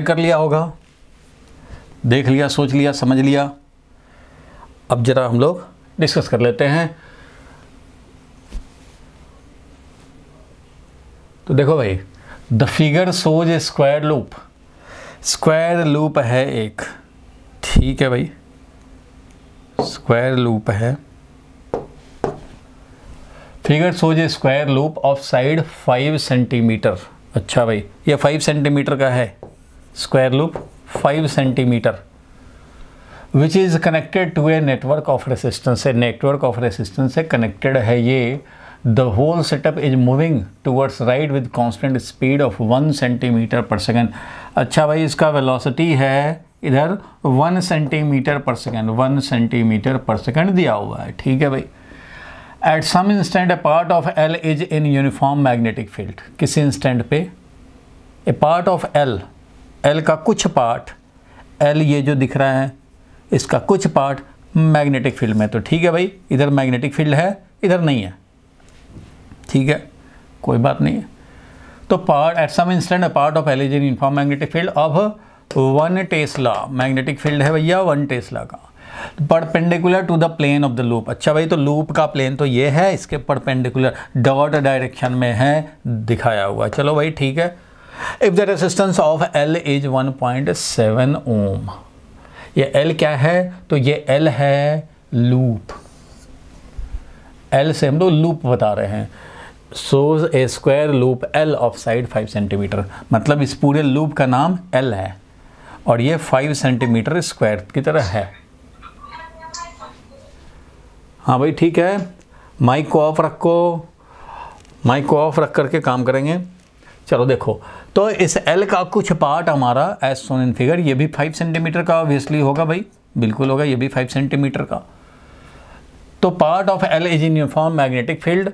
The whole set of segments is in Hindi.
चेक कर लिया होगा, देख लिया, सोच लिया, समझ लिया। अब जरा हम लोग डिस्कस कर लेते हैं। तो देखो भाई, the figure shows a square loop. Square loop है एक, ठीक है भाई, स्क्वायर लूप है। Figure shows a square loop of side 5 centimetre. अच्छा भाई, ये 5 सेंटीमीटर का है square loop, 5 centimetre, which is connected to a network of resistance. से नेटवर्क ऑफ रेसिस्टेंस से कनेक्टेड है ये। The whole setup is moving towards right with constant speed of 1 centimetre पर सेकेंड। अच्छा भाई, इसका वेलोसिटी है इधर 1 सेंटीमीटर पर सेकेंड, 1 सेंटीमीटर पर सेकेंड दिया हुआ है, ठीक है भाई। At some instant a part of L is in uniform magnetic field. किसी इंस्टेंट पे a part of L, L का कुछ पार्ट, एल ये जो दिख रहा है इसका कुछ पार्ट मैग्नेटिक फील्ड में। तो ठीक है भाई, इधर मैग्नेटिक फील्ड है, इधर नहीं है, ठीक है, कोई बात नहीं है। तो part at some instant a part of L is in uniform magnetic field of 1 tesla. Magnetic field है भैया 1 टेस्ला का, perpendicular to the plane of the loop. अच्छा भाई, तो लूप का प्लेन तो ये है, इसके परपेंडिकुलर डॉट डायरेक्शन में है दिखाया हुआ। चलो भाई ठीक है। If the resistance of L is 1.7 ओम। ये एल क्या है? तो ये एल है लूप, एल से हम लोग लूप बता रहे हैं। Shows a square loop L of side 5 centimetre, मतलब इस पूरे लूप का नाम एल है और ये 5 सेंटीमीटर स्क्वायर की तरह है। हाँ भाई ठीक है, माइक को ऑफ रखो, माइक को ऑफ रख करके काम करेंगे। चलो देखो, तो इस एल का कुछ पार्ट हमारा एज सोन इन फिगर, ये भी 5 सेंटीमीटर का ऑब्वियसली होगा भाई, बिल्कुल होगा, ये भी 5 सेंटीमीटर का। तो part of L is in uniform magnetic field.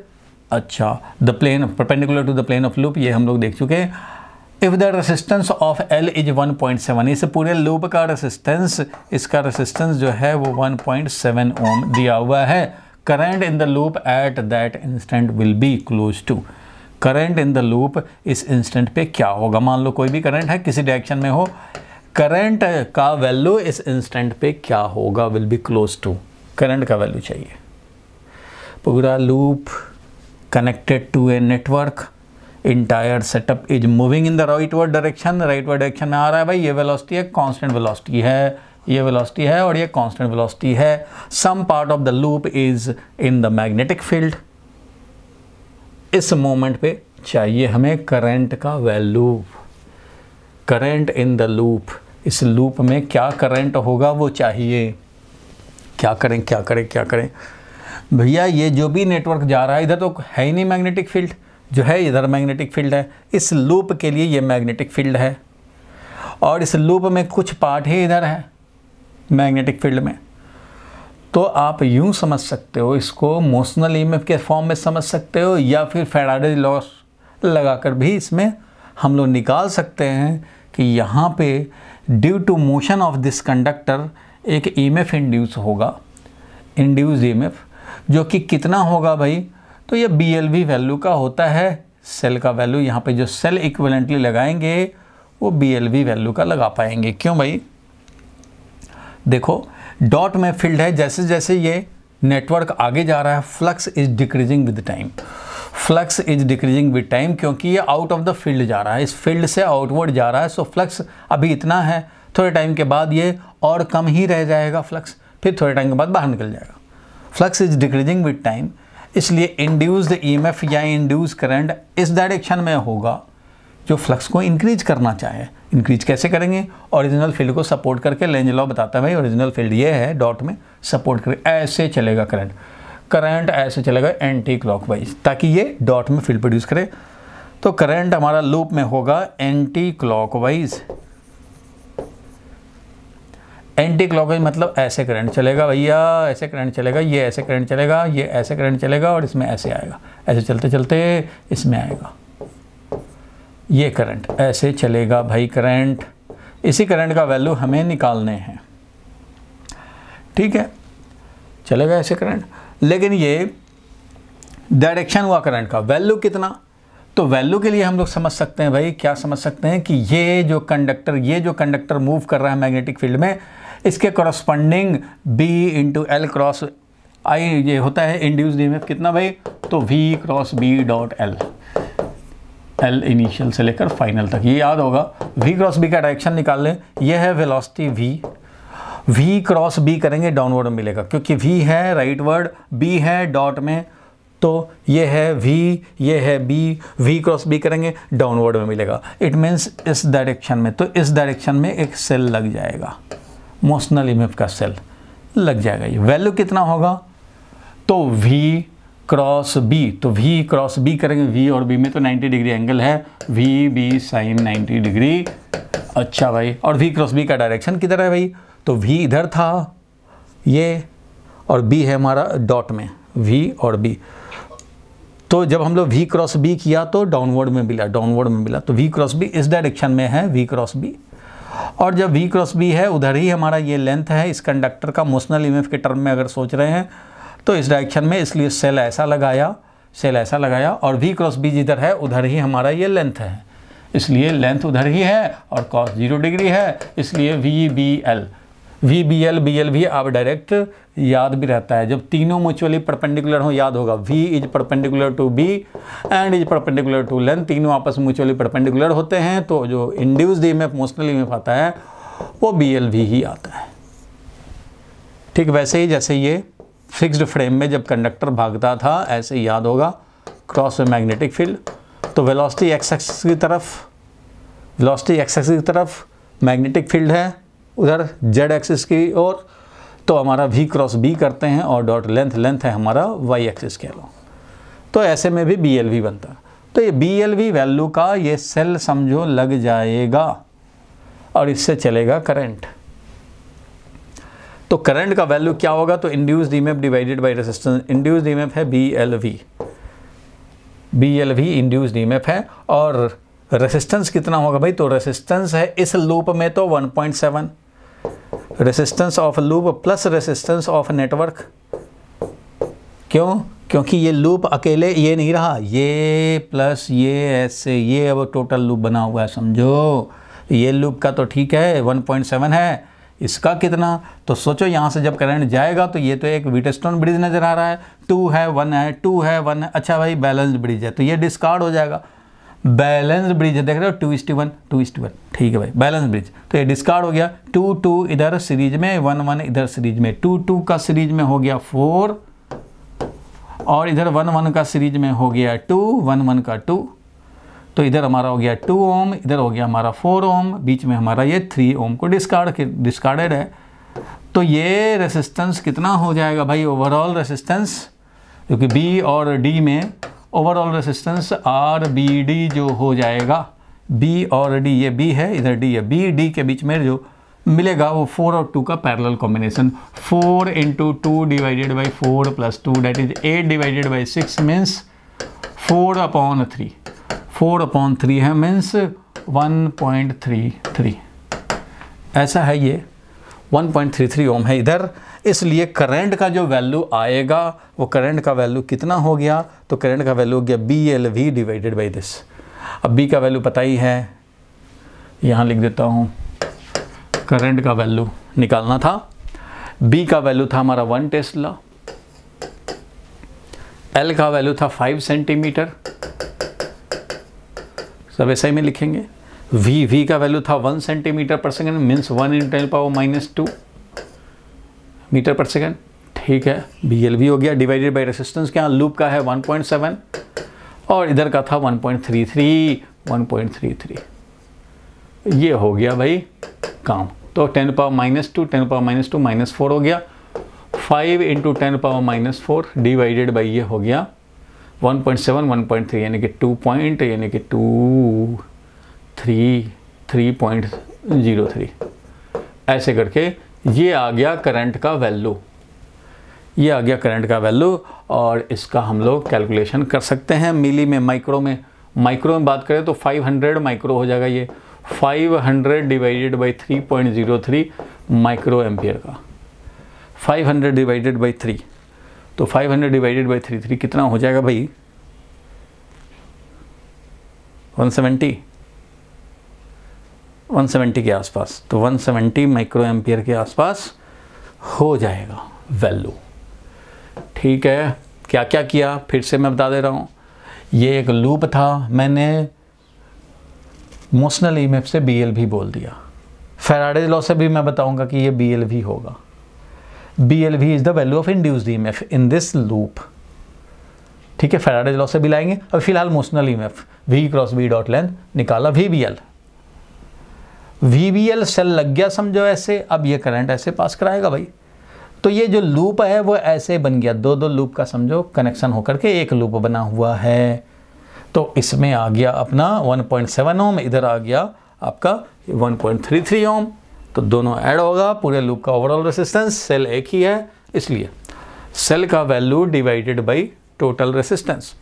अच्छा, the plane perpendicular to the plane of loop, ये हम लोग देख चुके हैं। If the resistance of L is 1.7, इस पूरे लूप का रेसिस्टेंस, इसका रेसिस्टेंस जो है वो 1.7 ओम दिया हुआ है। Current in the loop at that instant will be close to. Current in the loop इस इंस्टेंट पे क्या होगा? मान लो कोई भी करंट है, किसी डायरेक्शन में हो, करंट का वैल्यू इस इंस्टेंट पे क्या होगा? Will be close to, current का वैल्यू चाहिए। पूरा loop connected to a network, entire setup is moving in the rightward direction, rightward direction में आ रहा है भाई। ये वेलोसिटी है, कांस्टेंट वेलोसिटी है, ये वेलोसिटी है और ये कांस्टेंट वेलोसिटी है। Some part of the loop is in the magnetic field. इस मोमेंट पे चाहिए हमें करंट का value, current in the loop, इस लूप में क्या करंट होगा वो चाहिए। क्या करें क्या करें क्या करें भैया, ये जो भी नेटवर्क जा रहा है इधर तो है ही नहीं मैग्नेटिक फील्ड, जो है इधर मैग्नेटिक फील्ड है। इस लूप के लिए ये मैग्नेटिक फील्ड है और इस लूप में कुछ पार्ट ही इधर है मैग्नेटिक फील्ड में। तो आप यूं समझ सकते हो इसको, मोशनल ईएमएफ के फॉर्म में समझ सकते हो, या फिर फैराडे लॉ लगाकर भी इसमें हम लोग निकाल सकते हैं कि यहाँ पे due to motion of this conductor एक ईएमएफ इंड्यूस होगा, इंड्यूस ईएमएफ, जो कि कितना होगा भाई? तो ये BLV वैल्यू का होता है, सेल का वैल्यू। यहाँ पे जो सेल इक्विवेलेंटली लगाएंगे वो BLV वैल्यू का लगा पाएंगे। क्यों भाई? देखो, डॉट में फील्ड है, जैसे जैसे ये नेटवर्क आगे जा रहा है, flux is decreasing with time, flux is decreasing with time, क्योंकि ये आउट ऑफ द फील्ड जा रहा है, इस फील्ड से आउटवर्ड जा रहा है। सो फ्लक्स अभी इतना है, थोड़े टाइम के बाद ये और कम ही रह जाएगा फ्लक्स, फिर थोड़े टाइम के बाद बाहर निकल जाएगा। Flux is decreasing with time, इसलिए इंड्यूस्ड ईएमएफ या इंड्यूस करंट इस डायरेक्शन में होगा जो फ्लक्स को इंक्रीज करना चाहे। इंक्रीज कैसे करेंगे? ओरिजिनल फील्ड को सपोर्ट करके। लेंज लॉ बताता है भाई, ओरिजिनल फील्ड ये है, डॉट में सपोर्ट करके ऐसे चलेगा करंट, करंट ऐसे चलेगा एंटी क्लॉकवाइज, ताकि ये डॉट में फील्ड प्रोड्यूस करे। तो करंट हमारा लूप में होगा एंटी क्लॉकवाइज। एंटी क्लॉकवाइज मतलब ऐसे करंट चलेगा भैया, ऐसे करंट चलेगा, ये ऐसे करंट चलेगा, ये ऐसे करंट चलेगा और इसमें ऐसे आएगा, ऐसे चलते चलते इसमें आएगा, ये करंट ऐसे चलेगा भाई करंट। इसी करंट का वैल्यू हमें निकालने हैं, ठीक है, चलेगा ऐसे करंट। लेकिन ये डायरेक्शन हुआ करंट का, वैल्यू कितना? तो वैल्यू के लिए हम लोग समझ सकते हैं भाई, क्या समझ सकते हैं कि ये जो कंडक्टर मूव कर रहा है मैग्नेटिक फील्ड में, इसके corresponding B into L cross I ये होता है इंड्यूस्ड ईएमएफ कितना भाई, तो V cross B dot L initial से लेकर फाइनल तक, ये याद होगा। V क्रॉस B का डायरेक्शन निकाल लें, ये है वेलोसिटी V क्रॉस B करेंगे डाउनवर्ड में मिलेगा, क्योंकि V है राइटवर्ड, B है डॉट में, तो ये है V, ये है B, V क्रॉस B करेंगे डाउनवर्ड में मिलेगा। इट मीन्स इस डायरेक्शन में, तो इस डायरेक्शन में एक सेल लग जाएगा, मोशनल ईएमएफ का सेल लग जाएगा। ये वैल्यू कितना होगा, तो V क्रॉस B, तो V क्रॉस B करेंगे, V और B में तो 90 डिग्री एंगल है, VB साइन 90 डिग्री। अच्छा भाई, और V क्रॉस B का डायरेक्शन किधर है भाई, तो V इधर था ये, और B है हमारा डॉट में, V और B। तो जब हम लोग V क्रॉस B किया तो डाउनवर्ड में मिला, तो V क्रॉस B इस डायरेक्शन में है V क्रॉस B, और जब V क्रॉस B है उधर ही हमारा ये लेंथ है इस कंडक्टर का, मोशनल ईएमएफ के टर्म में अगर सोच रहे हैं तो इस डायरेक्शन में, इसलिए सेल ऐसा लगाया और V क्रॉस B जिधर है उधर ही हमारा ये लेंथ है, इसलिए लेंथ उधर ही है और कॉस 0 डिग्री है, इसलिए VBL BL भी आप डायरेक्ट याद भी रहता है, जब तीनों म्यूचुअली परपेंडिकुलर हो याद होगा, V is perpendicular to B and is perpendicular to length, तीनों आपस में म्यूचुअली परपेंडिकुलर होते हैं, तो जो इंड्यूस्ड ईएमएफ मोशनल ईएमएफ आता है वो BLV ही आता है। ठीक वैसे ही जैसे ये फिक्स्ड फ्रेम में जब कंडक्टर भागता था, ऐसे याद होगा क्रॉस में मैग्नेटिक फील्ड, तो वेलोसिटी एक्स एक्सिस की तरफ मैग्नेटिक फील्ड है, उधर जेड एक्सिस की ओर, तो हमारा V क्रॉस B करते हैं और डॉट लेंथ है हमारा Y एक्सिस कह लो, तो ऐसे में भी BLV बनता। तो ये BLV वैल्यू का ये सेल समझो लग जाएगा और इससे चलेगा करंट। तो करंट का वैल्यू क्या होगा, तो induced EMF divided by resistance, induced EMF है BLV इंड्यूस्ड ईएमएफ है, और रेजिस्टेंस कितना होगा भाई, तो रेजिस्टेंस है इस लूप में तो 1.7, resistance of loop plus resistance of network. क्यों, क्योंकि ये लूप अकेले ये नहीं रहा, ये प्लस ये ऐसे, ये अब टोटल लूप बना हुआ है समझो। ये लूप का तो ठीक है 1.7 है, इसका कितना, तो सोचो यहाँ से जब करंट जाएगा तो ये तो एक व्हीटस्टोन ब्रिज नज़र आ रहा है, 2 है 1 है 2 है 1 है, अच्छा भाई बैलेंस्ड ब्रिज है तो ये डिस्कार्ड हो जाएगा, बैलेंस ब्रिज देख रहे हो 2:1 ठीक है भाई, बैलेंस ब्रिज, तो ये डिस्कार्ड हो गया, 2 इधर सीरीज में 1 इधर सीरीज में, 2 का सीरीज में हो गया 4 और इधर 1 का सीरीज में हो गया 2 1 का 2, तो इधर हमारा हो गया 2 ओम, इधर हो गया हमारा 4 ओम, बीच में हमारा ये 3 ओम को डिस्कार्डेड है। तो ये रेसिस्टेंस कितना हो जाएगा भाई, ओवरऑल रेसिस्टेंस, क्योंकि B और D में ओवरऑल रेसिस्टेंस RBD जो हो जाएगा, B और D, ये B है इधर D है, B D के बीच में जो मिलेगा वो 4 और 2 का parallel combination, 4 × 2 divided by 4 + 2 that is 8 divided by 6 means 4/3, 4/3 है मीन्स 1.33, ऐसा है, ये 1.33 ओम है इधर, इसलिए करंट का जो वैल्यू आएगा वो करंट का वैल्यू कितना हो गया, तो करंट का वैल्यू हो गया BLV डिवाइडेड बाई दिस। अब B का वैल्यू पता ही है, यहाँ लिख देता हूँ, करंट का वैल्यू निकालना था, B का वैल्यू था हमारा 1 टेस्ला, L का वैल्यू था 5 सेंटीमीटर, सब ऐसा ही में लिखेंगे, V का वैल्यू था 1 सेंटीमीटर पर सेकेंड मीन्स 1 × 10⁻² मीटर पर सेकेंड, ठीक है। BLV हो गया डिवाइडेड बाई रेसिस्टेंस, क्या लूप का है 1.7 और इधर का था 1.33, ये हो गया भाई काम, तो 10⁻², 10⁻² -4 हो गया, 5 × 10⁻⁴ डिवाइडेड बाई ये हो गया 1.7 1.3 यानी कि 3.03, ऐसे करके ये आ गया करंट का वैल्यू, ये आ गया करंट का वैल्यू, और इसका हम लोग कैलकुलेशन कर सकते हैं मिली में, माइक्रो में बात करें तो 500 माइक्रो हो जाएगा, ये 500 डिवाइडेड बाई 3.03 माइक्रो एम्पियर का, 500 डिवाइडेड बाई 3, तो 500 डिवाइडेड बाई 3 कितना हो जाएगा भाई, 170 के आसपास, तो 170 माइक्रो एम्पियर के आसपास हो जाएगा वैल्यू। ठीक है, क्या क्या किया फिर से मैं बता दे रहा हूँ। ये एक लूप था, मैंने मोशनल ईएमएफ से BLV बोल दिया। फैराडेज लॉ से भी मैं बताऊंगा कि ये BLV होगा। BLV is the value of induced EMF in this loop. ठीक है, फैराडेज लॉ से भी लाएंगे। अब फिलहाल motional EMF V cross B dot length निकाला, VBL सेल लग गया समझो ऐसे। अब ये करंट ऐसे पास कराएगा भाई, तो ये जो लूप है वो ऐसे बन गया, दो लूप का समझो कनेक्शन होकर के एक लूप बना हुआ है। तो इसमें आ गया अपना 1.7 ओम, इधर आ गया आपका 1.33 ओम, तो दोनों ऐड होगा, पूरे लूप का ओवरऑल रेसिस्टेंस, सेल एक ही है इसलिए सेल का value divided by total resistance.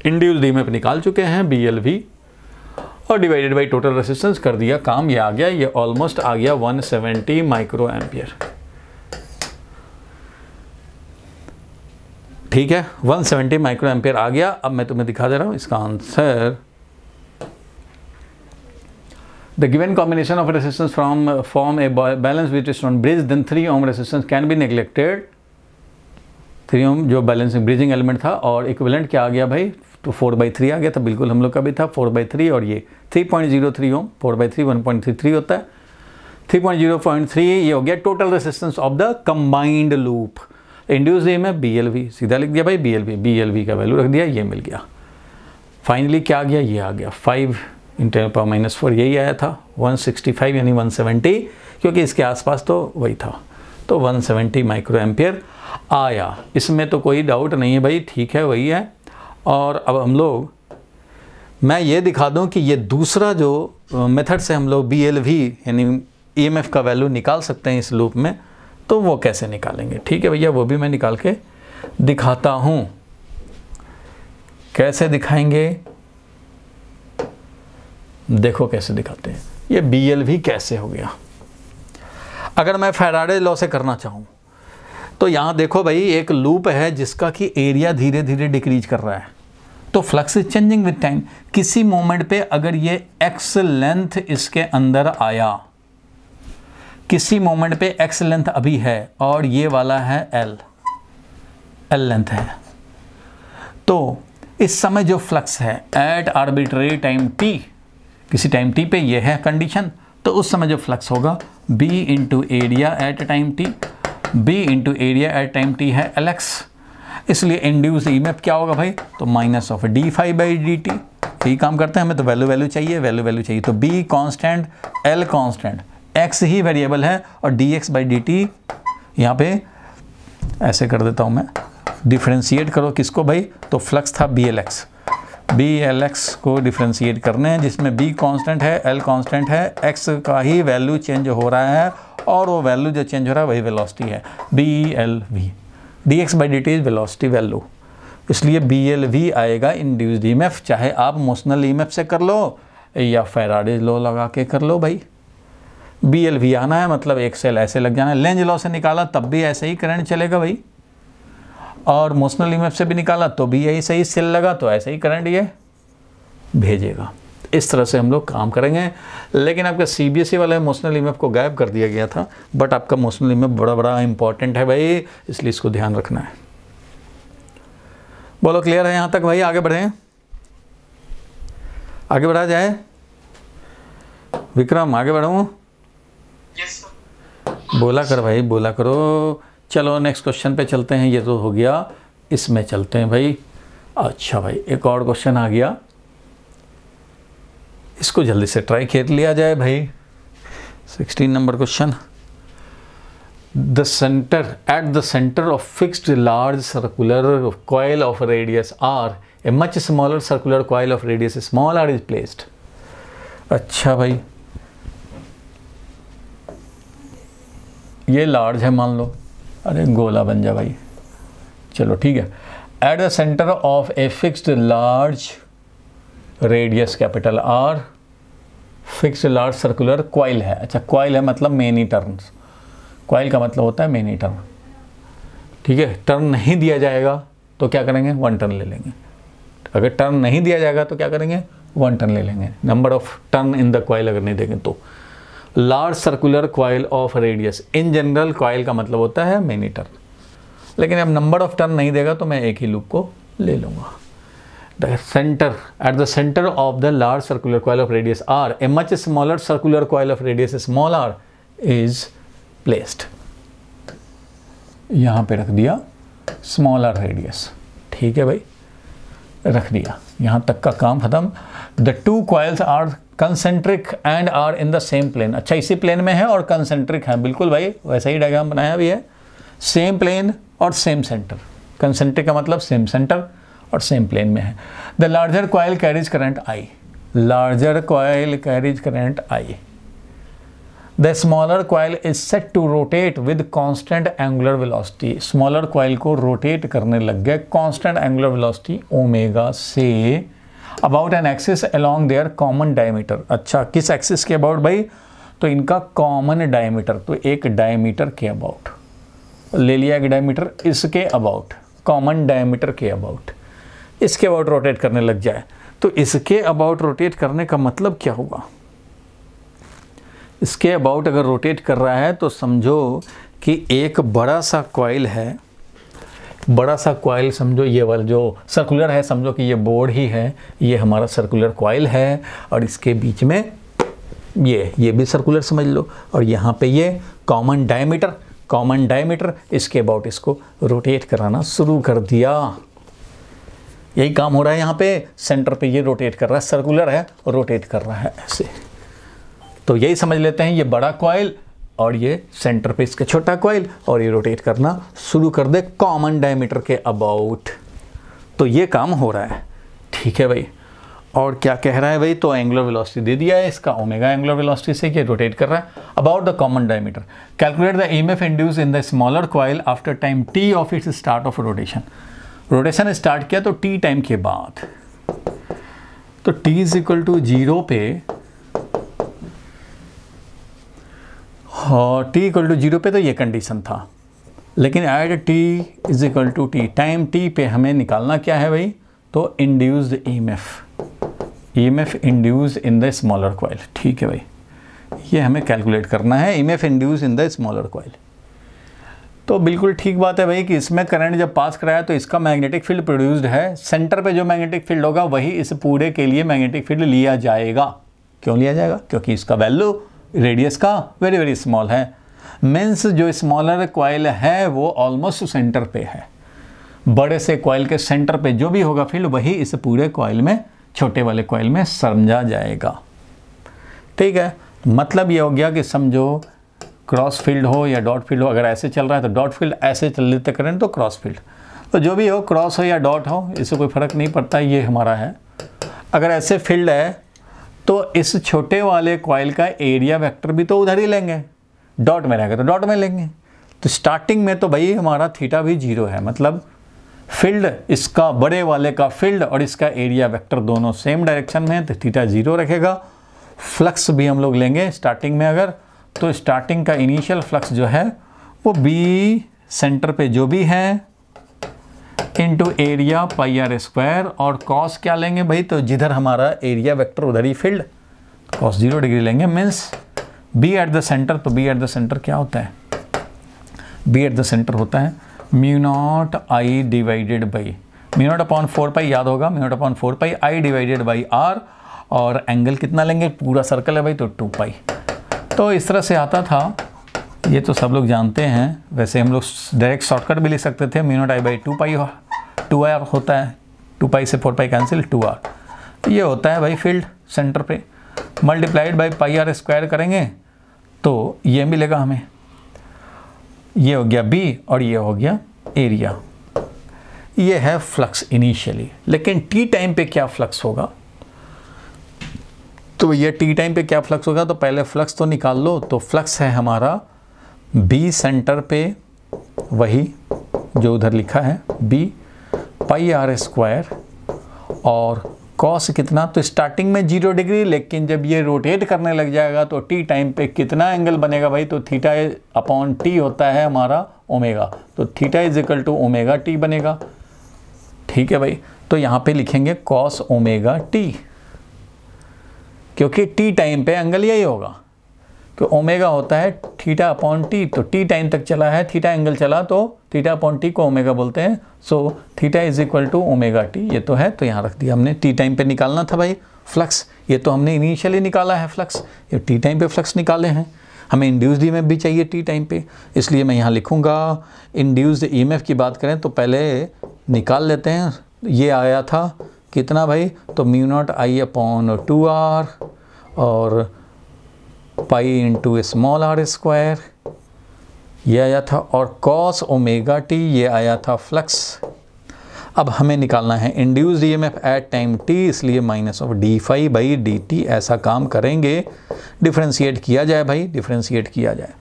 Induced EMF निकाल चुके हैं BLV और डिवाइडेड बाई टोटल रेसिस्टेंस कर दिया काम, ये आ गया, ये ऑलमोस्ट आ गया 170 माइक्रो एम्पियर। ठीक है, 170 माइक्रो एम्पियर आ गया। अब मैं तुम्हें दिखा दे रहा हूं इसका answer. The given combination of resistance form a balance Wheatstone bridge, then 3 ohm resistance can be neglected. 3 ohm जो बैलेंसिंग ब्रिजिंग एलिमेंट था, और इक्विवेलेंट क्या आ गया भाई, तो 4/3 आ गया था, बिल्कुल हम लोग का भी था 4/3, और ये 3.03 ओम, 4/3 1.33 होता है, 3.0.3 ये हो गया total resistance of the combined loop. Induced EMF BLV सीधा लिख दिया भाई, BLV का वैल्यू रख दिया, ये मिल गया। फाइनली क्या आ गया, ये आ गया 5 × 10⁻⁴, यही आया था 165 यानी 170, क्योंकि इसके आसपास तो वही था, तो 170 माइक्रो एम्पियर आया। इसमें तो कोई डाउट नहीं है भाई, ठीक है वही है। और अब हम लोग, मैं ये दिखा दूं कि ये दूसरा जो मेथड से हम लोग BLV यानी ईएमएफ का वैल्यू निकाल सकते हैं इस लूप में, तो वो कैसे निकालेंगे। ठीक है भैया, वो भी मैं निकाल के दिखाता हूं। कैसे दिखाएंगे, देखो कैसे दिखाते हैं। ये BLV कैसे हो गया, अगर मैं फैराडे लॉ से करना चाहूं तो यहां देखो भाई, एक लूप है जिसका कि एरिया धीरे धीरे डिक्रीज कर रहा है, तो flux is changing with time. किसी मोमेंट पे अगर ये x लेंथ इसके अंदर आया, किसी मोमेंट पे x लेंथ अभी है और ये वाला है L लेंथ है, तो इस समय जो फ्लक्स है एट आर्बिट्रेरी टाइम t, किसी टाइम t पे ये है कंडीशन, तो उस समय जो फ्लक्स होगा B into area at time t, B into area at time t है Lx, इसलिए इंड्यूस्ड ईएमएफ क्या होगा भाई, तो -dφ/dt। यही काम करते हैं, हमें तो वैल्यू चाहिए, वैल्यू चाहिए, तो B constant, L constant, x ही वेरिएबल है, और dx/dt यहाँ पे ऐसे कर देता हूँ मैं, डिफ्रेंशिएट करो किसको भाई, तो फ्लक्स था BLX को डिफ्रेंशिएट करने हैं, जिसमें B कांस्टेंट है, L कांस्टेंट है, x का ही वैल्यू चेंज हो रहा है, और वो वैल्यू जो चेंज हो रहा है वही वेलोसिटी है, BLV। dx/dt is velocity value, इसलिए BLV आएगा इंड्यूस्ड ईएमएफ, चाहे आप मोशनल ईएमएफ से कर लो या फैराडेज लॉ लगा के कर लो भाई। BLV आना है मतलब एक सेल ऐसे लग जाना है, लेंज लॉ से निकाला तब भी ऐसे ही करंट चलेगा भाई, और मोशनल ईएमएफ से भी निकाला तो भी यही सही सेल लगा, तो ऐसे ही करंट ये भेजेगा। इस तरह से हम लोग काम करेंगे। लेकिन आपका CBSE वाले मोशनल ईएमएफ को गायब कर दिया गया था, बट आपका मोशनल ईएमएफ बड़ा इंपॉर्टेंट है भाई, इसलिए इसको ध्यान रखना है। बोलो क्लियर है यहाँ तक भाई, आगे बढ़ें, आगे बढ़ा जाए। विक्रम आगे बढ़ूँ? Yes sir. बोला कर भाई, बोला करो। चलो नेक्स्ट क्वेश्चन पे चलते हैं, ये तो हो गया, इसमें चलते हैं भाई। अच्छा भाई, एक और क्वेश्चन आ गया, इसको जल्दी से ट्राई कर लिया जाए भाई। 16 number question, the centre at the centre of fixed large circular coil of radius R a much smaller circular coil of radius small R is placed. अच्छा भाई, ये लार्ज है मान लो, अरे गोला बन जा भाई, चलो ठीक है। Eight the centre of a fixed large radius capital R, fixed large circular coil है। अच्छा, कॉइल है मतलब मेनी टर्न्स, कॉइल का मतलब होता है मेनी टर्न, ठीक है। टर्न नहीं दिया जाएगा तो क्या करेंगे, 1 टर्न ले लेंगे। अगर टर्न नहीं दिया जाएगा तो क्या करेंगे, 1 टर्न ले लेंगे, number of turn in the coil अगर नहीं देंगे तो। Large circular coil of radius, in general coil का मतलब होता है मेनी टर्न, लेकिन अब नंबर ऑफ टर्न नहीं देगा तो मैं एक ही लूप को ले लूँगा। The centre, at the centre of the large circular coil of radius R a much smaller circular coil of radius small R is placed. यहाँ पे रख दिया स्मॉल आर रेडियस, ठीक है भाई, रख दिया, यहाँ तक का काम खत्म। The two coils are concentric and are in the same plane. अच्छा, इसी प्लेन में है और कंसेंट्रिक है, बिल्कुल भाई वैसा ही डायग्राम बनाया भी है, सेम प्लेन और सेम सेंटर। कंसेंट्रिक का मतलब सेम सेंटर और सेम प्लेन में है। The larger coil carries current I, larger coil carries current I. The smaller coil is set to rotate with constant angular velocity. Smaller coil को रोटेट करने लग गए कांस्टेंट एंगुलर वेलोसिटी ओमेगा से about an axis along their common diameter. अच्छा, किस एक्सिस के अबाउट भाई? तो इनका कॉमन डायमीटर, तो एक डायमीटर के अबाउट ले लिया, एक डायमीटर इसके अबाउट, कॉमन डायमीटर के अबाउट, इसके अबाउट रोटेट करने लग जाए। तो इसके अबाउट रोटेट करने का मतलब क्या होगा? इसके अबाउट अगर रोटेट कर रहा है तो समझो कि एक बड़ा सा कॉइल है, बड़ा सा कॉइल समझो, ये वाला जो सर्कुलर है, समझो कि ये बोर्ड ही है, ये हमारा सर्कुलर कॉइल है, और इसके बीच में ये भी सर्कुलर समझ लो, और यहाँ पे ये कॉमन डायमीटर, इसके अबाउट इसको रोटेट कराना शुरू कर दिया। यही काम हो रहा है यहाँ पे, सेंटर पे ये रोटेट कर रहा है, सर्कुलर है और रोटेट कर रहा है ऐसे। तो यही समझ लेते हैं, ये बड़ा कॉइल और ये सेंटर पे इसका छोटा कॉइल, और ये रोटेट करना शुरू कर दे कॉमन डायमीटर के अबाउट। तो ये काम हो रहा है, ठीक है भाई। और क्या कह रहा है भाई? तो एंगुलर वेलोसिटी दे दिया है इसका, ओमेगा एंगुलर वेलोसिटी से ये रोटेट कर रहा है about the common diameter. Calculate the EMF induce in the smaller coil after time T of its start of rotation. Rotation start किया तो टी टाइम के बाद, तो t इज इक्वल टू 0 पे, हाँ t इक्वल टू 0 पे तो ये कंडीशन था, लेकिन at t is equal to T, time t पे हमें निकालना क्या है भाई? तो induced EMF induced in the smaller coil, ठीक है भाई, ये हमें कैलकुलेट करना है, EMF induced in the smaller coil. तो बिल्कुल ठीक बात है भाई कि इसमें करंट जब पास कराया तो इसका मैग्नेटिक फील्ड प्रोड्यूस्ड है, सेंटर पे जो मैग्नेटिक फील्ड होगा वही इस पूरे के लिए मैग्नेटिक फील्ड लिया जाएगा। क्यों लिया जाएगा? क्योंकि इसका वैल्यू रेडियस का वेरी वेरी स्मॉल है, मीन्स जो स्मॉलर कॉइल है वो ऑलमोस्ट सेंटर पे है, बड़े से कॉइल के सेंटर पे जो भी होगा फील्ड वही इस पूरे कॉइल में, छोटे वाले कॉइल में समझा जाएगा, ठीक है। मतलब ये हो गया कि समझो क्रॉस फील्ड हो या डॉट फील्ड हो, अगर ऐसे चल रहा है तो डॉट फील्ड, ऐसे चल लेते करंट तो क्रॉस फील्ड, तो जो भी हो, क्रॉस हो या डॉट हो, इससे कोई फ़र्क नहीं पड़ता, ये हमारा है। अगर ऐसे फील्ड है तो इस छोटे वाले कॉइल का एरिया वेक्टर भी तो उधर ही लेंगे, डॉट में रहेगा तो डॉट में लेंगे। तो स्टार्टिंग में तो भाई हमारा थीटा भी 0 है, मतलब फील्ड इसका बड़े वाले का फील्ड और इसका एरिया वेक्टर दोनों सेम डायरेक्शन में है, तो थीटा 0 रखेगा। फ्लक्स भी हम लोग लेंगे स्टार्टिंग में अगर, तो स्टार्टिंग का इनिशियल फ्लक्स जो है वो बी सेंटर पे जो भी है into area pi R square, और कॉस क्या लेंगे भाई? तो जिधर हमारा एरिया वेक्टर उधर ही फील्ड, कॉस 0 डिग्री लेंगे, means B at the centre. तो बी एट द सेंटर क्या होता है? बी एट द सेंटर होता है mu not I divided by, mu naught upon 4 pi याद होगा, mu naught upon 4 pi I divided by R, और एंगल कितना लेंगे? पूरा सर्कल है भाई तो 2 पाई। तो इस तरह से आता था, ये तो सब लोग जानते हैं, वैसे हम लोग डायरेक्ट शॉर्टकट भी लिख सकते थे, mu not I by 2 pi, 2 R होता है, 2 पाई से 4 पाई कैंसिल, 2 आर, ये होता है भाई फील्ड सेंटर पे, multiplied by pi R square करेंगे तो ये मिलेगा हमें, ये हो गया बी और ये हो गया एरिया। ये है फ्लक्स इनिशियली, लेकिन टी टाइम पे क्या फ्लक्स होगा? तो ये टी टाइम पे क्या फ्लक्स होगा? तो पहले फ्लक्स तो निकाल लो। तो फ्लक्स है हमारा बी सेंटर पे, वही जो उधर लिखा है बी पाई आर स्क्वायर, और कॉस कितना? तो स्टार्टिंग में 0 डिग्री, लेकिन जब ये रोटेट करने लग जाएगा तो टी टाइम पे कितना एंगल बनेगा भाई? तो थीटा अपॉन टी होता है हमारा ओमेगा, तो theta is equal to omega T बनेगा, ठीक है भाई। तो यहाँ पे लिखेंगे कॉस ओमेगा टी, क्योंकि टी टाइम पे एंगल यही होगा, तो ओमेगा होता है थीटा अपॉन टी, तो टी टाइम तक चला है, थीटा एंगल चला तो थीटा अपॉन टी को ओमेगा बोलते हैं। So theta is equal to omega T, ये तो है, तो यहाँ रख दिया हमने। टी टाइम पे निकालना था भाई फ्लक्स, ये तो हमने इनिशियली निकाला है फ्लक्स, ये टी टाइम पे फ्लक्स निकाले हैं। हमें इंड्यूस्ड ईएमएफ भी चाहिए टी टाइम पे, इसलिए मैं यहाँ लिखूँगा इंड्यूस्ड ईएमएफ की बात करें तो पहले निकाल लेते हैं। ये आया था कितना भाई, तो mu not I upon 2r और pi into small R square, ये आया था, और कॉस ओमेगा टी ये आया था फ्लक्स। अब हमें निकालना है induced EMF at time T, इसलिए minus of D phi by D T. ऐसा काम करेंगे, डिफ्रेंशिएट किया जाए भाई, डिफ्रेंशिएट किया जाए।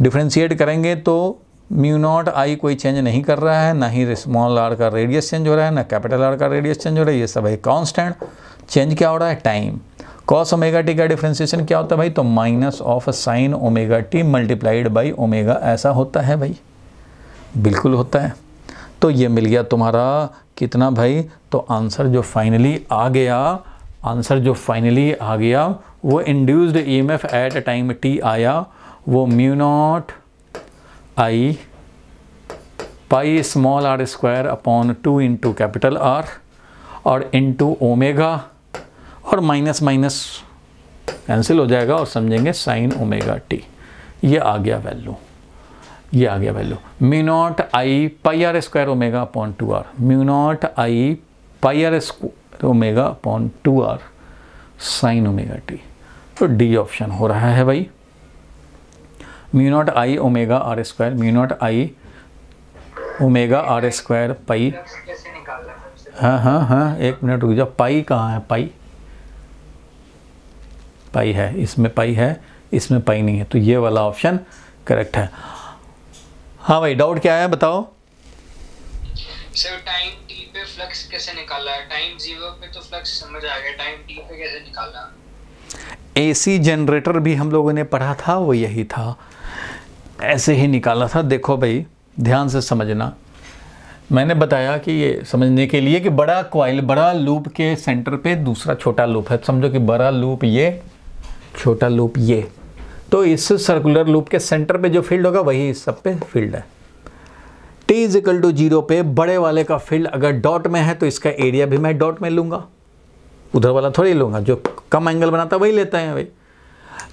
डिफ्रेंशिएट करेंगे तो म्यू नॉट आई कोई चेंज नहीं कर रहा है, ना ही स्मॉल आर का रेडियस चेंज हो रहा है, ना कैपिटल आर का रेडियस चेंज हो रहा है, ये सब है कांस्टेंट। चेंज क्या हो रहा है, टाइम। कॉस ओमेगा टी का डिफ्रेंशिएशन क्या होता है भाई, तो minus of sine omega T multiplied by omega, ऐसा होता है भाई, बिल्कुल होता है। तो ये मिल गया तुम्हारा कितना भाई, तो आंसर जो फाइनली आ गया, आंसर जो फाइनली आ गया वो induced EMF at time T आया, वो mu not I pi small R square upon 2 into capital R और इंटू ओमेगा, और माइनस माइनस कैंसिल हो जाएगा और समझेंगे साइन ओमेगा टी। ये आ गया वैल्यू, ये आ गया value mu not I pi R square omega upon 2r, mu not I pi R square omega upon 2r sine omega T. तो डी ऑप्शन हो रहा है भाई, mu not I omega R square, mu not I omega R square pi. हाँ हाँ हाँ, एक मिनट रुक जाओ, पाई कहाँ है, पाई पाई है, इसमें पाई है, इसमें पाई नहीं है, तो ये वाला ऑप्शन करेक्ट है। हाँ भाई, डाउट क्या है बताओ। सर टाइम टी पे फ्लक्स कैसे निकाला है, टाइम 0 पे तो फ्लक्स समझ आ गया, टाइम टी पे कैसे निकाला। एसी जनरेटर भी हम लोगों ने पढ़ा था, वो यही था, ऐसे ही निकाला था। देखो भाई ध्यान से समझना, मैंने बताया कि ये समझने के लिए कि बड़ा कॉइल, बड़ा लूप के सेंटर पे दूसरा छोटा लूप है, समझो कि बड़ा लूप ये, छोटा लूप ये, तो इस सर्कुलर लूप के सेंटर पे जो फील्ड होगा वही इस सब पे फील्ड है। t इज इक्वल टू 0 पे बड़े वाले का फील्ड अगर डॉट में है तो इसका एरिया भी मैं डॉट में लूँगा, उधर वाला थोड़ी लूँगा, जो कम एंगल बनाता है वही लेता है भाई।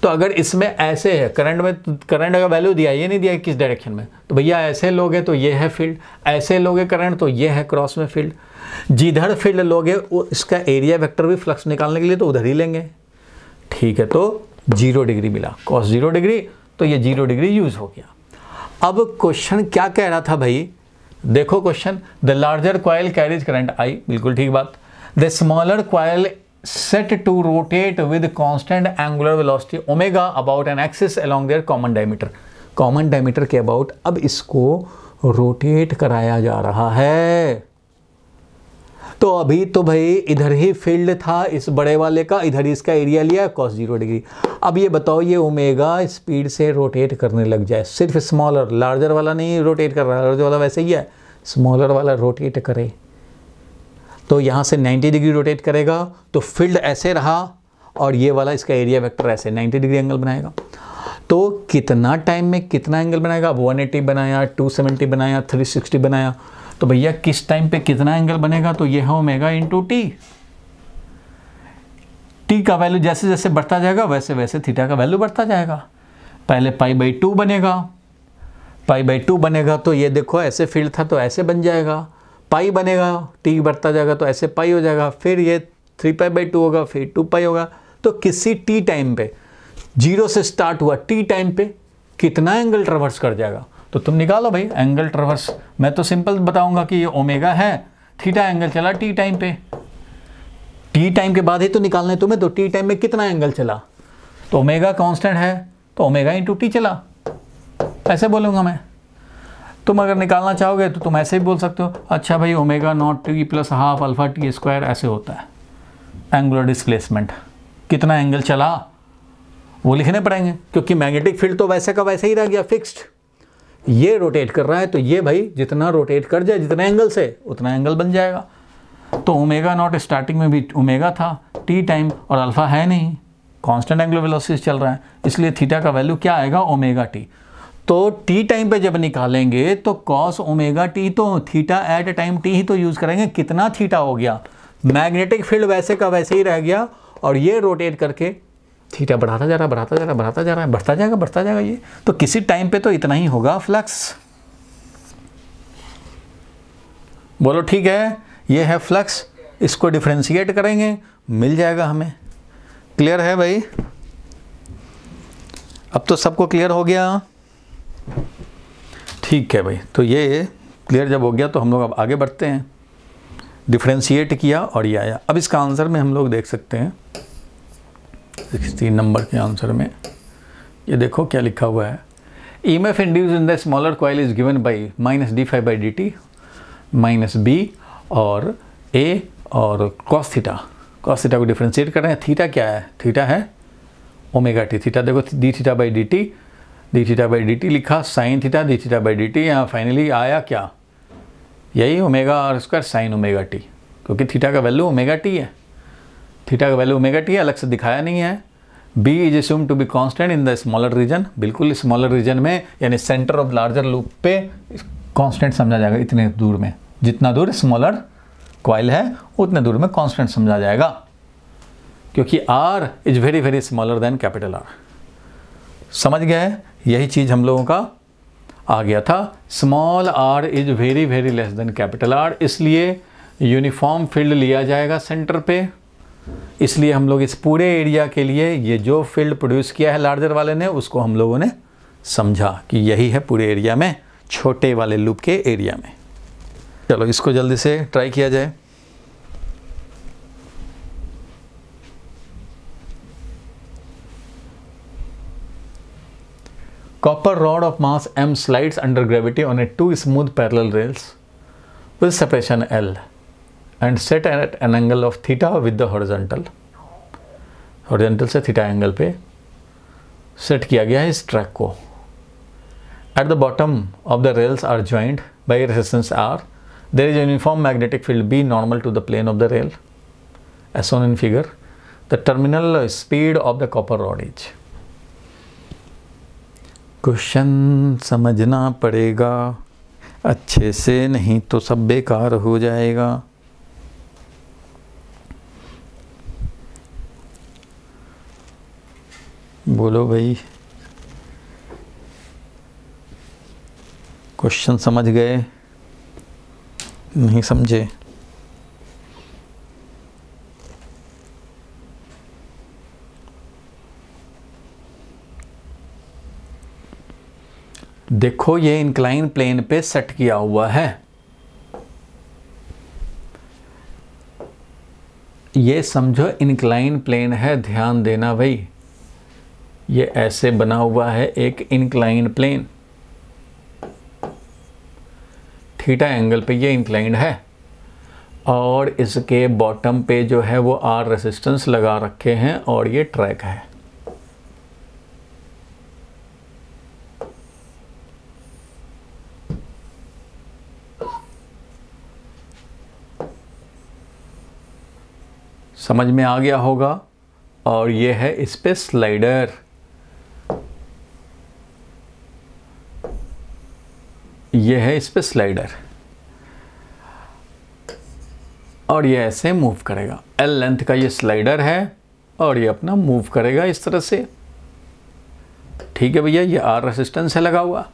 तो अगर इसमें ऐसे है, करंट में करंट का वैल्यू दिया, ये नहीं दिया किस डायरेक्शन में, तो भैया ऐसे लोगे तो ये है फील्ड, ऐसे लोगे करंट तो ये है क्रॉस में फील्ड। जिधर फील्ड लोगे वो इसका एरिया वेक्टर भी फ्लक्स निकालने के लिए तो उधर ही लेंगे, ठीक है। तो 0 डिग्री मिला, कॉस 0 डिग्री, तो ये 0 डिग्री यूज हो गया। अब क्वेश्चन क्या कह रहा था भाई, देखो question, the larger coil carries current आई, बिल्कुल ठीक बात। The smaller coil set to rotate with constant angular velocity omega about an axis along their common diameter, common diameter के about अब इसको रोटेट कराया जा रहा है। तो अभी तो भाई इधर ही फील्ड था इस बड़े वाले का, इधर ही इसका एरिया लिया cos 0 डिग्री। अब ये बताओ ये ओमेगा स्पीड से रोटेट करने लग जाए, सिर्फ स्मॉलर, लार्जर वाला नहीं रोटेट कर रहा, लार्जर वाला वैसे ही है, स्मॉलर वाला रोटेट करे तो यहाँ से 90 डिग्री रोटेट करेगा, तो फील्ड ऐसे रहा और ये वाला इसका एरिया वेक्टर ऐसे 90 डिग्री एंगल बनाएगा। तो कितना टाइम में कितना एंगल बनाएगा, अब 180 बनाया, 270 बनाया, 360 बनाया, तो भैया किस टाइम पे कितना एंगल बनेगा, तो ये है ओमेगा इंटू टी। टी का वैल्यू जैसे जैसे बढ़ता जाएगा वैसे वैसे थीटा का वैल्यू बढ़ता जाएगा। पहले π/2 बनेगा, π/2 बनेगा तो ये देखो ऐसे फील्ड था तो ऐसे बन जाएगा, पाई बनेगा, टी बढ़ता जाएगा तो ऐसे पाई हो जाएगा, फिर ये 3π/2 होगा, फिर 2π होगा। तो किसी टी टाइम पे 0 से स्टार्ट हुआ, टी टाइम पे कितना एंगल ट्रवर्स कर जाएगा, तो तुम निकालो भाई एंगल ट्रवर्स। मैं तो सिंपल बताऊंगा कि ये ओमेगा है, थीटा एंगल चला टी टाइम पे, टी टाइम के बाद ही तो निकालना है तुम्हें, तो टी टाइम में कितना एंगल चला, तो ओमेगा कांस्टेंट है तो ओमेगा इंटू टी चला, ऐसे बोलूँगा मैं। तुम अगर निकालना चाहोगे तो तुम ऐसे ही बोल सकते हो, अच्छा भाई omega naught T plus half alpha T square, ऐसे होता है एंगुलर डिस्प्लेसमेंट, कितना एंगल चला वो लिखने पड़ेंगे, क्योंकि मैग्नेटिक फील्ड तो वैसे का वैसे ही रह गया फिक्स्ड। ये रोटेट कर रहा है तो ये भाई जितना रोटेट कर जाए जितने एंगल से उतना एंगल बन जाएगा। तो ओमेगा नॉट स्टार्टिंग में भी ओमेगा था टी टाइम और अल्फा है नहीं, कांस्टेंट एंगुलर वेलोसिटी चल रहा है, इसलिए थीटा का वैल्यू क्या आएगा, ओमेगा टी। तो टी टाइम पे जब निकालेंगे तो कॉस ओमेगा टी, तो थीटा एट टाइम टी ही तो यूज़ करेंगे। कितना थीटा हो गया, मैग्नेटिक फील्ड वैसे का वैसे ही रह गया, और ये रोटेट करके थीटा बढ़ाता जा रहा है, बढ़ाता जा रहा है, बढ़ाता जा रहा है, बढ़ता जाएगा ये। तो किसी टाइम पे तो इतना ही होगा फ्लक्स। बोलो ठीक है, ये है फ्लक्स, इसको डिफरेंशिएट करेंगे, मिल जाएगा हमें। क्लियर है भाई? अब तो सबको क्लियर हो गया? ठीक है भाई, तो ये क्लियर जब हो गया तो हम लोग अब आगे बढ़ते हैं। डिफरेंशिएट किया और ये आया। अब इसका आंसर में हम लोग देख सकते हैं 16 नंबर के आंसर में ये देखो क्या लिखा हुआ है, EMF induced in the smaller coil is given by -d∅/dt minus b और a और cos थीटा को डिफरेंशिएट कर रहे हैं। थीटा क्या है, थीटा है ओमेगा टी। थीटा देखो d∅dt लिखा, साइन थीटा d∅dt, यहाँ फाइनली आया क्या, यही ओमेगा और स्क्वायर साइन ओमेगा टी, क्योंकि थीटा का वैल्यू ओमेगा टी है। थीटा का वैल्यू ओमेगा टी है, अलग से दिखाया नहीं है। b is assumed to be constant in the smaller region, बिल्कुल स्मॉलर रीजन में यानी सेंटर ऑफ लार्जर लूप पे कांस्टेंट समझा जाएगा। इतने दूर में, जितना दूर स्मॉलर कॉइल है उतने दूर में कांस्टेंट समझा जाएगा, क्योंकि r is very very smaller than capital R। समझ गए? यही चीज़ हम लोगों का आ गया था। Small r is very very less than capital R, इसलिए यूनिफॉर्म फील्ड लिया जाएगा सेंटर पे। इसलिए हम लोग इस पूरे एरिया के लिए ये जो फील्ड प्रोड्यूस किया है लार्जर वाले ने, उसको हम लोगों ने समझा कि यही है पूरे एरिया में, छोटे वाले लूप के एरिया में। चलो इसको जल्दी से ट्राई किया जाए। Copper rod of mass m slides under gravity on a two smooth parallel rails with separation L and set at an angle of theta with the horizontal से थीटा एंगल पे सेट किया गया है इस ट्रैक को। At the bottom of the rails are joined by resistance R. There is a uniform magnetic field B normal to the plane of the rail as shown in figure. The terminal speed of the copper rod is. Question समझना पड़ेगा अच्छे से, नहीं तो सब बेकार हो जाएगा। बोलो भाई, क्वेश्चन समझ गए, नहीं समझे? देखो ये इंक्लाइन प्लेन पे सेट किया हुआ है, ये समझो इंक्लाइन प्लेन है, ध्यान देना भाई। ये ऐसे बना हुआ है एक इंक्लाइन प्लेन, थीटा एंगल पे ये इंक्लाइंड है, और इसके बॉटम पे जो है वो R रेजिस्टेंस लगा रखे हैं, और ये ट्रैक है। समझ में आ गया होगा। और ये है इस पे स्लाइडर, ये है इस पे स्लाइडर, और ये ऐसे मूव करेगा। L लेंथ का ये स्लाइडर है और ये अपना मूव करेगा इस तरह से। ठीक है भैया, ये R रेजिस्टेंस है लगा हुआ,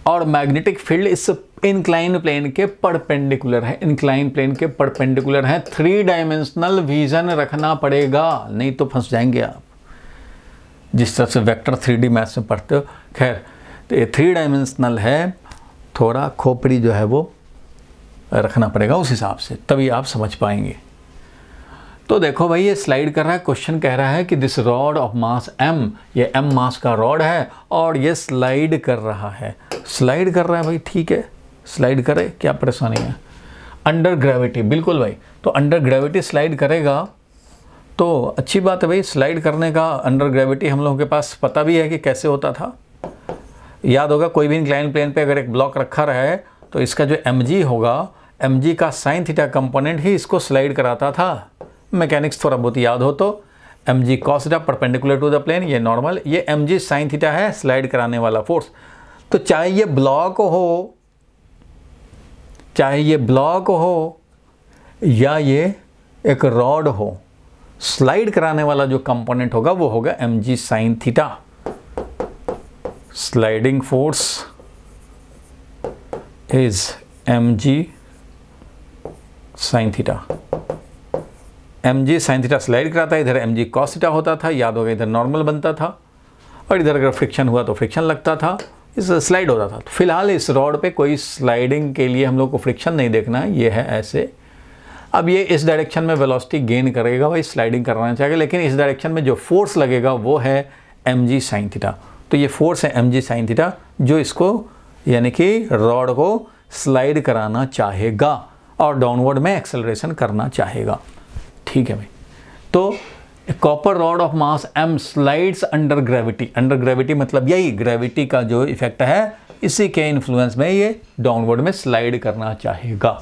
और मैग्नेटिक फील्ड इस इंक्लाइन प्लेन के परपेंडिकुलर है, इंक्लाइन प्लेन के परपेंडिकुलर है। 3 डायमेंशनल विजन रखना पड़ेगा, नहीं तो फंस जाएंगे आप, जिस तरह से वेक्टर 3D मैथ्स में पढ़ते हो। खैर, तो ये 3 डायमेंशनल है, थोड़ा खोपड़ी जो है वो रखना पड़ेगा उस हिसाब से, तभी आप समझ पाएंगे। तो देखो भाई, ये स्लाइड कर रहा है, क्वेश्चन कह रहा है कि this rod of mass m, ये m मास का रॉड है और ये स्लाइड कर रहा है। स्लाइड कर रहा है भाई, ठीक है, स्लाइड करे, क्या परेशानी है। अंडर ग्रेविटी, बिल्कुल भाई, तो अंडर ग्रेविटी स्लाइड करेगा तो अच्छी बात है भाई। स्लाइड करने का अंडर ग्रेविटी हम लोगों के पास पता भी है कि कैसे होता था, याद होगा। कोई भी इंक्लाइन प्लेन पे अगर एक ब्लॉक रखा रहा है तो इसका जो mg होगा, mg का साइन थीटा कंपोनेंट ही इसको स्लाइड कराता था। मैकेनिक्स थोड़ा बहुत याद हो तो M G cos theta perpendicular to the plane, ये नॉर्मल, ये एम जी साइन थीटा है स्लाइड कराने वाला फोर्स। तो चाहे ये ब्लॉक हो, चाहे ये ब्लॉक हो या ये एक रॉड हो, स्लाइड कराने वाला जो कंपोनेंट होगा वो होगा M G sine theta. Sliding force is M G sine theta. M G sine theta slide कराता है, इधर एम जी कॉस थीटा होता था, याद होगा इधर नॉर्मल बनता था, और इधर अगर फ्रिक्शन हुआ तो फ्रिक्शन लगता था, इस स्लाइड होता था। तो फिलहाल इस रॉड पे कोई स्लाइडिंग के लिए हम लोग को फ्रिक्शन नहीं देखना है, ये है ऐसे। अब ये इस डायरेक्शन में वेलोसिटी गेन करेगा, भाई स्लाइडिंग करना चाहिए, लेकिन इस डायरेक्शन में जो फोर्स लगेगा वो है एम जी साइन थीटा। तो ये फोर्स है एम जी साइन थीटा जो इसको यानी कि रॉड को स्लाइड कराना चाहेगा और डाउनवर्ड में एक्सेलरेशन करना चाहेगा। ठीक है भाई। तो copper rod of mass m slides under gravity. Under gravity मतलब यही ग्रेविटी का जो इफेक्ट है, इसी के इन्फ्लुएंस में ये डाउनवर्ड में स्लाइड करना चाहेगा।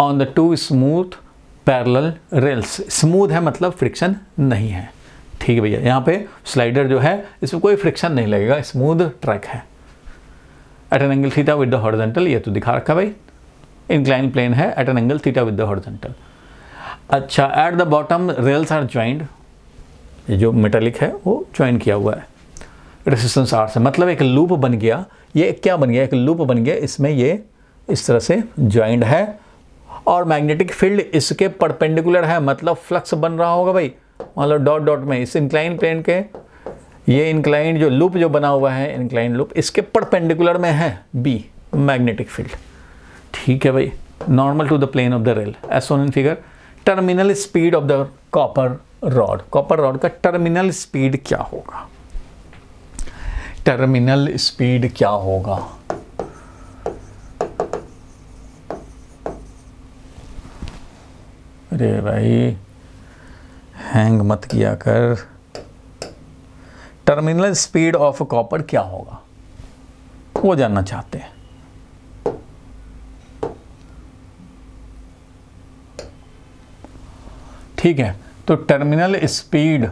On the two smooth parallel rails. Smooth है मतलब फ्रिक्शन नहीं है। ठीक है भैया, यहाँ पे स्लाइडर जो है इसमें कोई फ्रिक्शन नहीं लगेगा, स्मूथ ट्रैक है। At an angle theta with the horizontal, ये तो दिखा रखा भाई, इंक्लाइन प्लेन है at an angle theta with the horizontal. अच्छा, at the bottom rails are joined, ये जो मेटालिक है वो ज्वाइन किया हुआ है रेसिस्टेंस आर से, मतलब एक लूप बन गया। ये क्या बन गया? एक लूप बन गया, इसमें ये इस तरह से ज्वाइंड है और मैग्नेटिक फील्ड इसके परपेंडिकुलर है, मतलब फ्लक्स बन रहा होगा भाई, मतलब डॉट डॉट में इस इंक्लाइन प्लेन के, ये इंक्लाइन जो लूप जो बना हुआ है इंक्लाइन लूप, इसके परपेंडिकुलर में है बी मैग्नेटिक फील्ड। ठीक है भाई, normal to the plane of the rail as shown in figure. Terminal speed of the copper rod. Copper rod का टर्मिनल स्पीड क्या होगा? टर्मिनल स्पीड क्या होगा? अरे भाई हैंग मत किया कर। टर्मिनल स्पीड ऑफ कॉपर क्या होगा वो जानना चाहते हैं। ठीक है, तो टर्मिनल स्पीड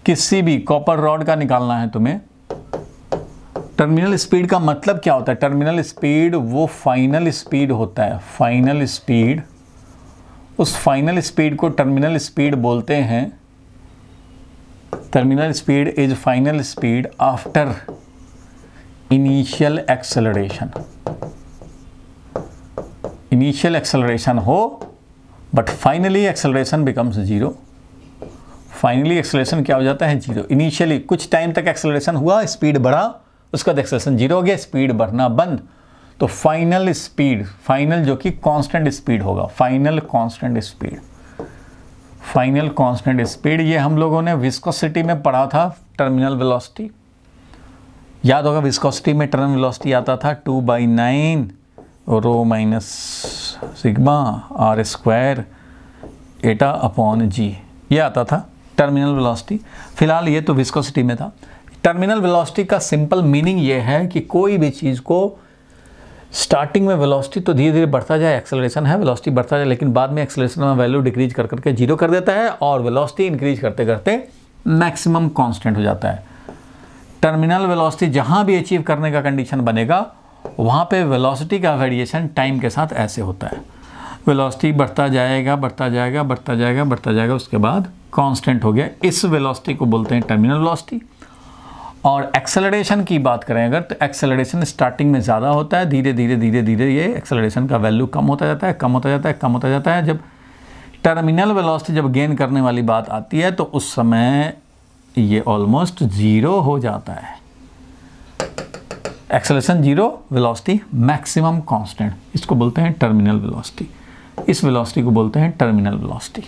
किसी भी कॉपर रॉड का निकालना है तुम्हें। टर्मिनल स्पीड का मतलब क्या होता है? टर्मिनल स्पीड वो फाइनल स्पीड होता है, फाइनल स्पीड। उस फाइनल स्पीड को टर्मिनल स्पीड बोलते हैं। Terminal speed is final speed after initial acceleration. Initial acceleration हो but finally acceleration becomes zero. Finally acceleration क्या हो जाता है? जीरो। इनिशियली कुछ टाइम तक एक्सेलरेशन हुआ, स्पीड बढ़ा, उसका बाद एक्सेलरेशन जीरो हो गया, स्पीड बढ़ना बंद। तो फाइनल स्पीड, फाइनल जो कि कांस्टेंट स्पीड होगा, final constant speed. Final constant speed ये हम लोगों ने विस्कोसिटी में पढ़ा था। टर्मिनल वेलोसिटी याद होगा, विस्कोसिटी में टर्मिनल वेलोसिटी आता था 2/9 rho minus sigma are square Etah upon जी, ये आता था टर्मिनल वेलोसिटी। फिलहाल ये तो विस्कोसिटी में था। टर्मिनल वेलोसिटी का सिंपल मीनिंग ये है कि कोई भी चीज़ को स्टार्टिंग में वेलोसिटी तो धीरे धीरे बढ़ता जाए, एक्सेलरेशन है वेलोसिटी बढ़ता जाए, लेकिन बाद में एक्सेलरेशन में वैल्यू डिक्रीज कर करके जीरो कर देता है और वेलोसिटी इंक्रीज करते करते मैक्सिमम कांस्टेंट हो जाता है। टर्मिनल वेलोसिटी जहाँ भी अचीव करने का कंडीशन बनेगा वहाँ पे वेलोसिटी का वेरिएशन टाइम के साथ ऐसे होता है। वेलोसिटी बढ़ता जाएगा बढ़ता जाएगा बढ़ता जाएगा बढ़ता जाएगा, उसके बाद कांस्टेंट हो गया। इस वेलोसिटी को बोलते हैं टर्मिनल वेलोसिटी। और एक्सेलरेशन की बात करें अगर, तो एक्सेलरेशन स्टार्टिंग में ज़्यादा होता है, धीरे धीरे धीरे धीरे ये एक्सेलरेशन का वैल्यू कम होता जाता है, कम होता जाता है, कम होता जाता है। जब टर्मिनल वेलोसिटी जब गेन करने वाली बात आती है तो उस समय ये ऑलमोस्ट जीरो हो जाता है। Acceleration zero, velocity maximum constant, इसको बोलते हैं टर्मिनल वेलोसिटी। इस वेलोसिटी को बोलते हैं टर्मिनल वेलोसिटी।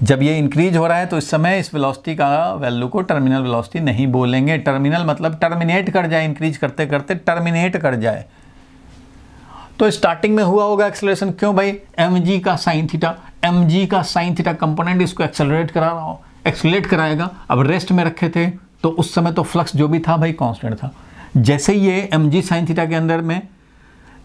जब ये इंक्रीज हो रहा है तो इस समय इस वेलोसिटी का वैल्यू को टर्मिनल वेलोसिटी नहीं बोलेंगे। टर्मिनल मतलब टर्मिनेट कर जाए, इंक्रीज करते करते टर्मिनेट कर जाए। तो स्टार्टिंग में हुआ होगा एक्सेलरेशन, क्यों भाई? mg का साइन थीटा, mg का साइन थीटा कंपोनेंट इसको एक्सेलरेट करा रहा हो, एक्सेलरेट कराएगा। अब रेस्ट में रखे थे तो उस समय तो फ्लक्स जो भी था भाई कांस्टेंट था। जैसे ही ये mg साइन थीटा के अंदर में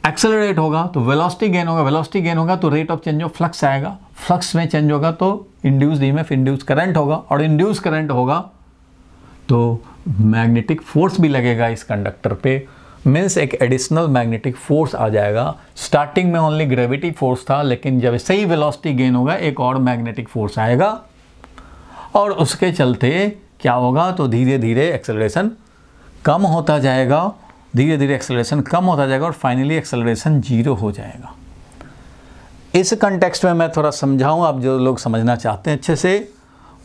एक्सेलरेट होगा तो वेलोसिटी गेन होगा, वेलोसिटी गेन होगा तो rate of change of flux आएगा, फ्लक्स में चेंज होगा तो इंड्यूस्ड ईएमएफ, इंड्यूस करंट होगा, और इंड्यूस करंट होगा तो मैग्नेटिक फोर्स भी लगेगा इस कंडक्टर पे, मीन्स एक एडिशनल मैग्नेटिक फोर्स आ जाएगा। स्टार्टिंग में ओनली ग्रेविटी फोर्स था, लेकिन जब सही वेलोसिटी गेन होगा एक और मैग्नेटिक फोर्स आएगा, और उसके चलते क्या होगा तो धीरे धीरे एक्सेलरेशन कम होता जाएगा, धीरे धीरे एक्सेलरेशन कम होता जाएगा और फाइनली एक्सेलरेशन 0 हो जाएगा। इस कंटेक्स्ट में मैं थोड़ा समझाऊं, आप जो लोग समझना चाहते हैं अच्छे से,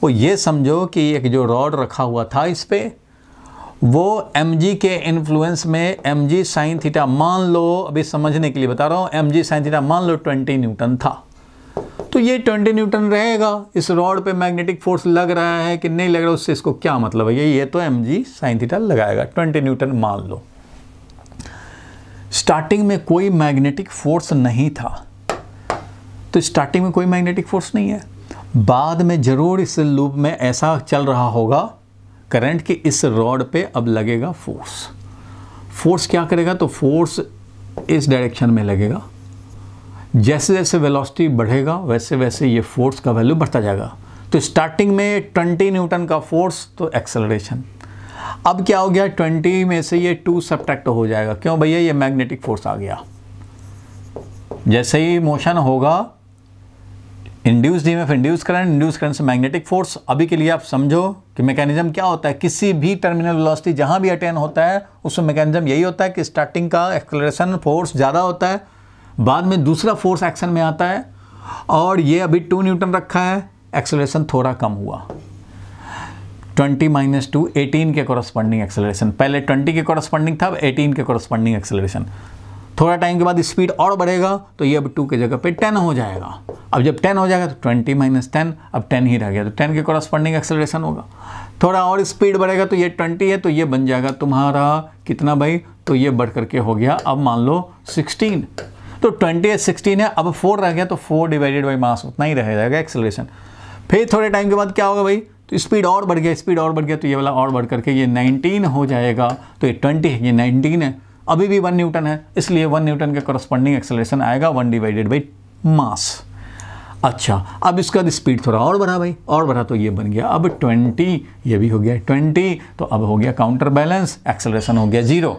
वो ये समझो कि एक जो रॉड रखा हुआ था इस पे, वो mg के इन्फ्लुएंस में mg साइन थीटा, मान लो, अभी समझने के लिए बता रहा हूँ, mg साइन थीटा मान लो 20 न्यूटन था, तो ये 20 न्यूटन रहेगा। इस रॉड पे मैग्नेटिक फोर्स लग रहा है कि नहीं लग रहा, उससे इसको क्या मतलब है, ये तो mg साइन थीटा लगाएगा, 20 न्यूटन मान लो। स्टार्टिंग में कोई मैग्नेटिक फोर्स नहीं था, तो स्टार्टिंग में कोई मैग्नेटिक फोर्स नहीं है, बाद में जरूर इस लूप में ऐसा चल रहा होगा करंट कि इस रॉड पे अब लगेगा फोर्स। फोर्स क्या करेगा तो फोर्स इस डायरेक्शन में लगेगा, जैसे जैसे वेलोसिटी बढ़ेगा वैसे वैसे ये फोर्स का वैल्यू बढ़ता जाएगा। तो स्टार्टिंग में 20 न्यूटन का फोर्स तो एक्सेलरेशन, अब क्या हो गया 20 में से ये 2 सब्ट्रैक्ट हो जाएगा, क्यों भैया ये मैग्नेटिक फोर्स आ गया। जैसे ही मोशन होगा इंड्यूस्ड ईएमएफ, इंड्यूस करंट से मैग्नेटिक फोर्स। अभी के लिए आप समझो कि मैकेनिज्म क्या होता है, किसी भी टर्मिनल वेलोसिटी जहां भी अटेन होता है उसमें मैकेनिज्म यही होता है कि स्टार्टिंग का एक्सेलरेशन फोर्स ज़्यादा होता है, बाद में दूसरा फोर्स एक्शन में आता है, और ये अभी 2 न्यूटन रखा है, एक्सेलरेशन थोड़ा कम हुआ, 20 - 2 18 के कॉरस्पॉन्डिंग एक्सेलरेशन, पहले 20 के कॉरस्पॉन्डिंग था, अब 18 के कॉरस्पॉन्डिंग एक्सेलरेशन। थोड़ा टाइम के बाद स्पीड और बढ़ेगा तो ये अब 2 के जगह पे 10 हो जाएगा। अब जब 10 हो जाएगा तो 20 - 10, अब 10 ही रह गया, तो 10 के कॉरस्पॉन्डिंग एक्सेलरेशन होगा। थोड़ा और स्पीड बढ़ेगा तो ये 20 है, तो ये बन जाएगा तुम्हारा कितना भाई, तो ये बढ़ करके हो गया अब मान लो 16, तो 20 है 16 है, अब 4 रह गया, तो 4 डिवाइडेड बाई मास उतना ही रह जाएगा एक्सेलरेशन। फिर थोड़े टाइम के बाद क्या होगा भाई, तो स्पीड और बढ़ गया, स्पीड और बढ़ गया, तो ये वाला और बढ़ करके ये 19 हो जाएगा, तो ये 20 है, ये 19 है, अभी भी 1 न्यूटन है, इसलिए 1 न्यूटन के कॉरस्पॉन्डिंग एक्सेलरेशन आएगा 1 डिवाइडेड बाई मास। अच्छा, अब इसका स्पीड थोड़ा और बढ़ा भाई, और बढ़ा तो ये बन गया अब 20, ये भी हो गया 20, तो अब हो गया काउंटर बैलेंस, एक्सेलरेशन हो गया 0,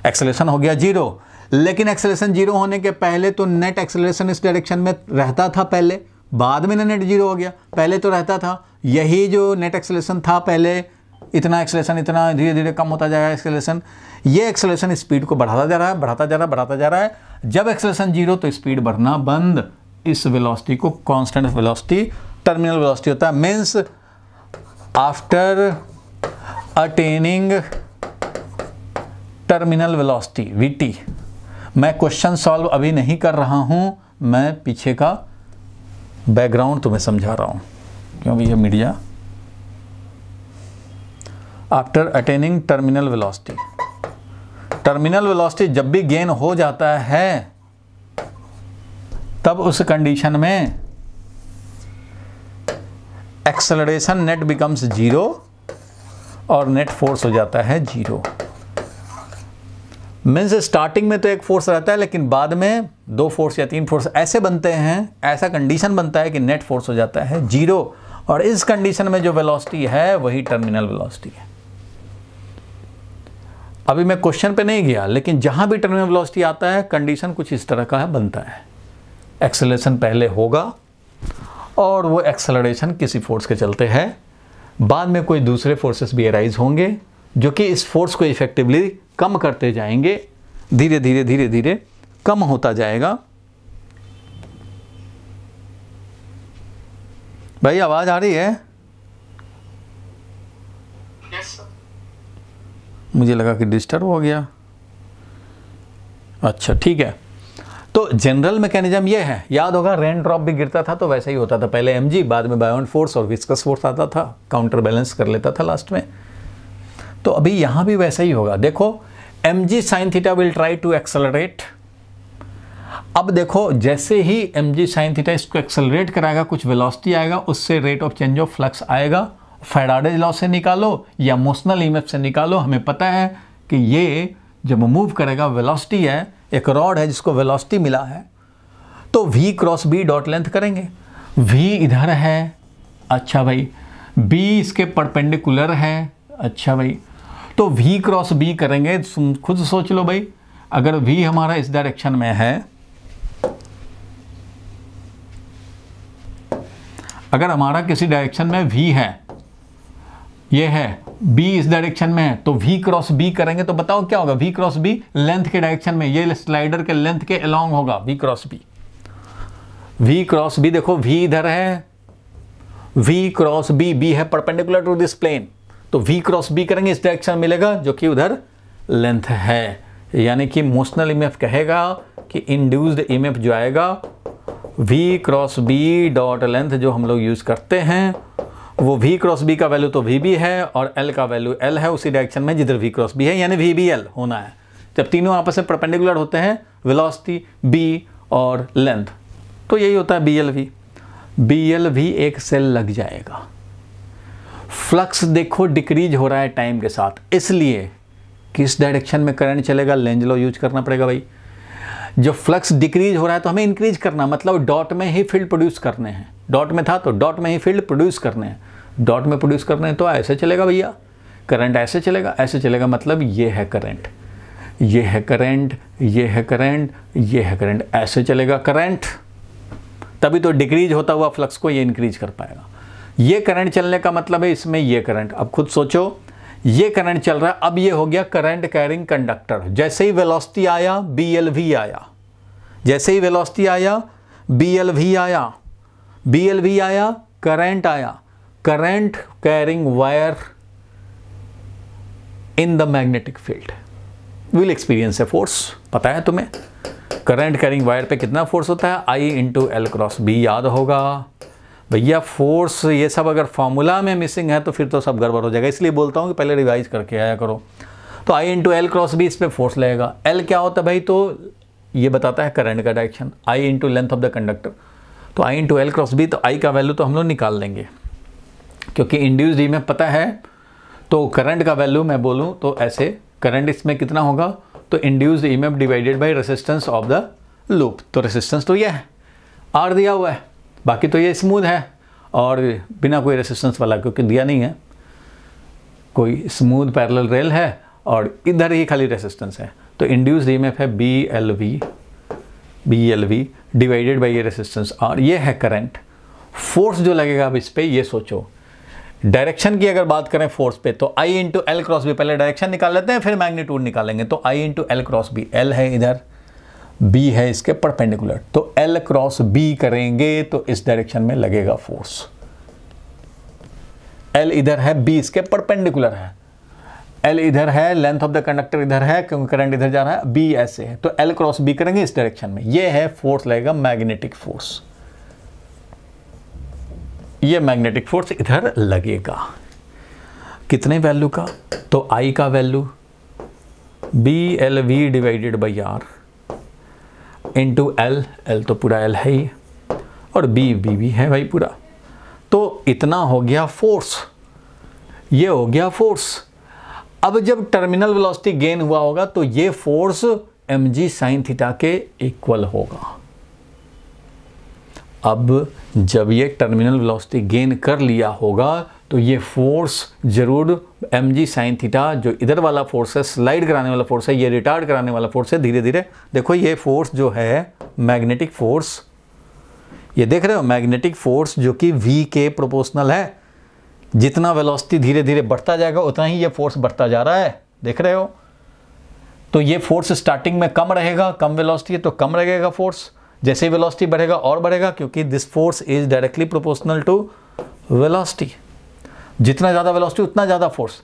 एक्सेलरेशन हो गया 0। लेकिन एक्सेलरेशन 0 होने के पहले तो नेट एक्सेलरेशन इस डायरेक्शन में रहता था पहले, बाद में नेट 0 हो गया, पहले तो रहता था, यही जो नेट एक्सेलरेशन था पहले, इतना एक्सेलरेशन, इतना धीरे धीरे कम होता जाएगा एक्सेलरेशन, ये एक्सेलरेशन स्पीड को बढ़ाता जा रहा है, बढ़ाता जा रहा है, बढ़ाता जा रहा है। जब एक्सेलरेशन 0 तो स्पीड बढ़ना बंद, इस वेलोसिटी को कांस्टेंट वेलोसिटी, टर्मिनल वेलोसिटी होता है, means after attaining terminal velocity VT। मैं क्वेश्चन सॉल्व अभी नहीं कर रहा हूँ, मैं पीछे का बैकग्राउंड तुम्हें समझा रहा हूँ, क्योंकि ये media. After attaining terminal velocity, terminal velocity जब भी गेन हो जाता है तब उस कंडीशन में एक्सेलरेशन नेट बिकम्स 0 और नेट फोर्स हो जाता है 0। मीन्स स्टार्टिंग में तो एक फोर्स रहता है, लेकिन बाद में 2 फोर्स या 3 फोर्स ऐसे बनते हैं, ऐसा कंडीशन बनता है कि नेट फोर्स हो जाता है 0, और इस कंडीशन में जो वेलोसिटी है वही टर्मिनल वेलोसिटी है। अभी मैं क्वेश्चन पे नहीं गया, लेकिन जहां भी टर्मिनल वेलोसिटी आता है कंडीशन कुछ इस तरह का है, बनता है एक्सेलरेशन पहले होगा और वो एक्सेलरेशन किसी फोर्स के चलते है, बाद में कोई दूसरे फोर्सेस भी अराइज होंगे जो कि इस फोर्स को इफेक्टिवली कम करते जाएंगे, धीरे धीरे धीरे धीरे कम होता जाएगा। भाई आवाज आ रही है? yes, मुझे लगा कि डिस्टर्ब हो गया। अच्छा ठीक है, तो जनरल मैकेनिज्म ये है, याद होगा रेन ड्रॉप भी गिरता था तो वैसे ही होता था, पहले mg, बाद में बायोंट फोर्स और विस्कस फोर्स आता था, काउंटर बैलेंस कर लेता था लास्ट में। तो अभी यहां भी वैसा ही होगा। देखो mg sin theta will try to accelerate. अब देखो जैसे ही mg sin थीटा इसको एक्सेलरेट कराएगा, कुछ वेलोसिटी आएगा, उससे rate of change of flux आएगा। फैराडेज लॉ से निकालो या मोशनल ईएमएफ से निकालो, हमें पता है कि ये जब मूव करेगा वेलोसिटी है, एक रॉड है जिसको वेलोसिटी मिला है, तो v cross b dot length करेंगे। v इधर है, अच्छा भाई, b इसके परपेंडिकुलर है, अच्छा भाई, तो v क्रॉस b करेंगे। खुद सोच लो भाई, अगर v हमारा इस डायरेक्शन में है, अगर हमारा किसी डायरेक्शन में v है, ये है b इस डायरेक्शन में है, तो v क्रॉस b करेंगे तो बताओ क्या होगा। v क्रॉस b लेंथ के डायरेक्शन में, ये स्लाइडर के लेंथ के अलोंग होगा v cross b। v cross b देखो, v इधर है, v क्रॉस b, b है परपेंडिकुलर टू दिस प्लेन, तो v क्रॉस b करेंगे, इस डायरेक्शन मिलेगा जो कि उधर लेंथ है। यानी कि मोशनल ईएमएफ कहेगा कि इंड्यूस्ड ईएमएफ जो आएगा v cross b dot length जो हम लोग यूज करते हैं, वो v क्रॉस b का वैल्यू तो vb है और l का वैल्यू l है उसी डायरेक्शन में जिधर v क्रॉस b है, यानी vbl होना है। जब तीनों आपस में परपेंडिकुलर होते हैं, वेलोसिटी b और लेंथ, तो यही होता है BLV। BLV एक सेल लग जाएगा। फ्लक्स देखो डिक्रीज हो रहा है टाइम के साथ, इसलिए किस डायरेक्शन में करंट चलेगा, लेंज लॉ यूज करना पड़ेगा भाई। जब फ्लक्स डिक्रीज हो रहा है तो हमें इंक्रीज करना, मतलब डॉट में ही फील्ड प्रोड्यूस करने हैं। डॉट में था तो डॉट में ही फील्ड प्रोड्यूस करने हैं, डॉट में प्रोड्यूस करने हैं तो ऐसे चलेगा भैया, करंट ऐसे चलेगा, ऐसे चलेगा, मतलब ये है करंट, ये है करंट, ये है करंट, ये है करंट, ऐसे चलेगा करंट। तभी तो डिक्रीज होता हुआ फ्लक्स को ये इंक्रीज कर पाएगा। ये करंट चलने का मतलब है इसमें ये करंट। अब खुद सोचो, ये करंट चल रहा है, अब ये हो गया करंट कैरिंग कंडक्टर। जैसे ही वेलोसिटी आया BLV आया, जैसे ही वेलोसिटी आया BLV आया, BLV आया, करंट आया, current carrying wire in the magnetic field will experience a force. पता है तुम्हें करंट कैरिंग वायर पे कितना फोर्स होता है, I into L cross B. याद होगा भैया फोर्स, ये सब अगर फॉर्मूला में मिसिंग है तो फिर तो सब गड़बड़ हो जाएगा, इसलिए बोलता हूँ कि पहले रिवाइज करके आया करो। तो I into L cross B, इस पर फोर्स लगेगा। L क्या होता है भाई, तो ये बताता है करंट का direction, I into length of the conductor. तो I into L cross B, तो I का वैल्यू तो हम लोग निकाल लेंगे क्योंकि इंड्यूस्ड ईएमएफ पता है। तो करंट का वैल्यू मैं बोलूँ तो ऐसे, करंट इसमें कितना होगा, तो induced EMF divided by resistance of the loop. तो रेजिस्टेंस तो ये है, R दिया हुआ है, बाकी तो ये स्मूथ है और बिना कोई रेजिस्टेंस वाला, क्योंकि दिया नहीं है, कोई स्मूथ पैरेलल रेल है और इधर ही खाली रेजिस्टेंस है। तो इंड्यूस्ड ईएमएफ है BLV डिवाइडेड बाय ये रेजिस्टेंस R, ये है करंट। फोर्स जो लगेगा अब इस पे, ये सोचो डायरेक्शन की अगर बात करें फोर्स पे, तो I into L cross B, पहले डायरेक्शन निकाल लेते हैं फिर मैग्नीट्यूड निकालेंगे। तो I into L cross B, L है इधर, B है इसके परपेंडिकुलर, तो L क्रॉस B करेंगे तो इस डायरेक्शन में लगेगा फोर्स। L इधर है, B इसके परपेंडिकुलर है, L इधर है, लेंथ ऑफ द कंडक्टर इधर है क्योंकि करंट इधर जा रहा है, B ऐसे है, तो L क्रॉस B करेंगे इस डायरेक्शन में, ये है फोर्स लगेगा मैग्नेटिक फोर्स। ये मैग्नेटिक फोर्स इधर लगेगा कितने वैल्यू का, तो I का value BLV divided by R into L, L तो पूरा L है ही और B भी है भाई पूरा। तो इतना हो गया फोर्स, ये हो गया फोर्स। अब जब टर्मिनल वेलोसिटी गेन हुआ होगा तो ये फोर्स mg sin थीटा के इक्वल होगा। अब जब ये टर्मिनल वेलोसिटी गेन कर लिया होगा तो ये फोर्स जरूर mg sin थीटा, जो इधर वाला फोर्स है, स्लाइड कराने वाला फोर्स है, ये रिटार्ड कराने वाला फोर्स है, धीरे धीरे देखो ये फोर्स जो है मैग्नेटिक फोर्स, ये देख रहे हो मैग्नेटिक फोर्स जो कि v के प्रोपोर्शनल है। जितना वेलोसिटी धीरे धीरे बढ़ता जाएगा उतना ही ये फोर्स बढ़ता जा रहा है, देख रहे हो। तो ये फोर्स स्टार्टिंग में कम रहेगा, कम वेलोसिटी है तो कम रहेगा फोर्स, जैसे ही वेलोसिटी बढ़ेगा और बढ़ेगा, क्योंकि this force is directly proportional to velocity. जितना ज़्यादा वेलोसिटी उतना ज़्यादा फोर्स।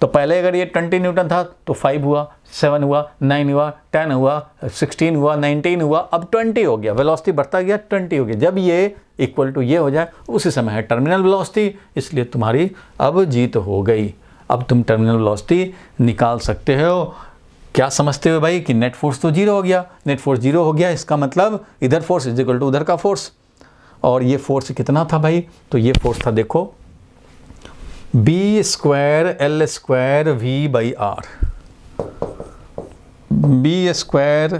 तो पहले अगर ये 20 न्यूटन था तो 5 हुआ, 7 हुआ, 9 हुआ, 10 हुआ, 16 हुआ, 19 हुआ, अब 20 हो गया, वेलोसिटी बढ़ता गया 20 हो गया। जब ये इक्वल टू ये हो जाए उसी समय है टर्मिनल वेलोसिटी, इसलिए तुम्हारी अब जीत हो गई। अब तुम टर्मिनल वेलोसिटी निकाल सकते हो। क्या समझते हो भाई कि नेट फोर्स तो 0 हो गया, नेट फोर्स 0 हो गया, इसका मतलब इधर फोर्स इज इक्वल टू उधर का फोर्स। और ये फोर्स कितना था भाई, तो ये फोर्स था देखो B square L square V by R, B square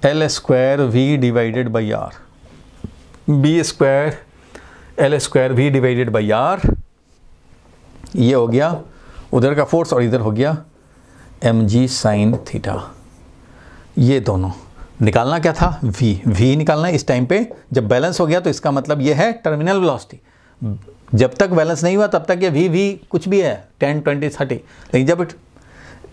L square V divided by R, B square L square V divided by R, ये हो गया उधर का फोर्स और इधर हो गया एम जी साइन थीटा। ये दोनों निकालना क्या था, v निकालना है इस टाइम पे। जब बैलेंस हो गया तो इसका मतलब ये है टर्मिनल वेलोसिटी। जब तक बैलेंस नहीं हुआ तब तक ये v कुछ भी है 10, 20, 30, लेकिन जब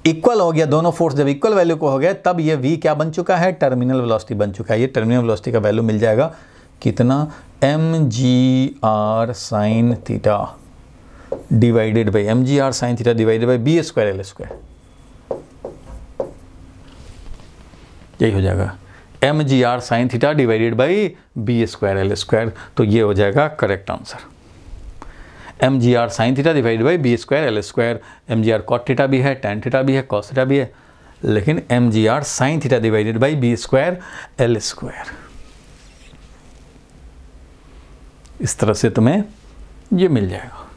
इक्वल हो गया दोनों फोर्स, जब इक्वल वैल्यू को हो गया तब ये v क्या बन चुका है, टर्मिनल वेलोसिटी बन चुका है। ये टर्मिनल वेलोसिटी का वैल्यू मिल जाएगा कितना, M G R sine theta divided by M G R sine theta divided by B square L square, यही हो जाएगा M G R sine theta divided by B square L square. तो ये हो जाएगा correct answer, M G R sine theta divided by B square L square. M G R cot theta भी है, टैन थीटा भी है, कॉस थीटा भी है, लेकिन M G R sine theta divided by B square L square. इस तरह से तुम्हें ये मिल जाएगा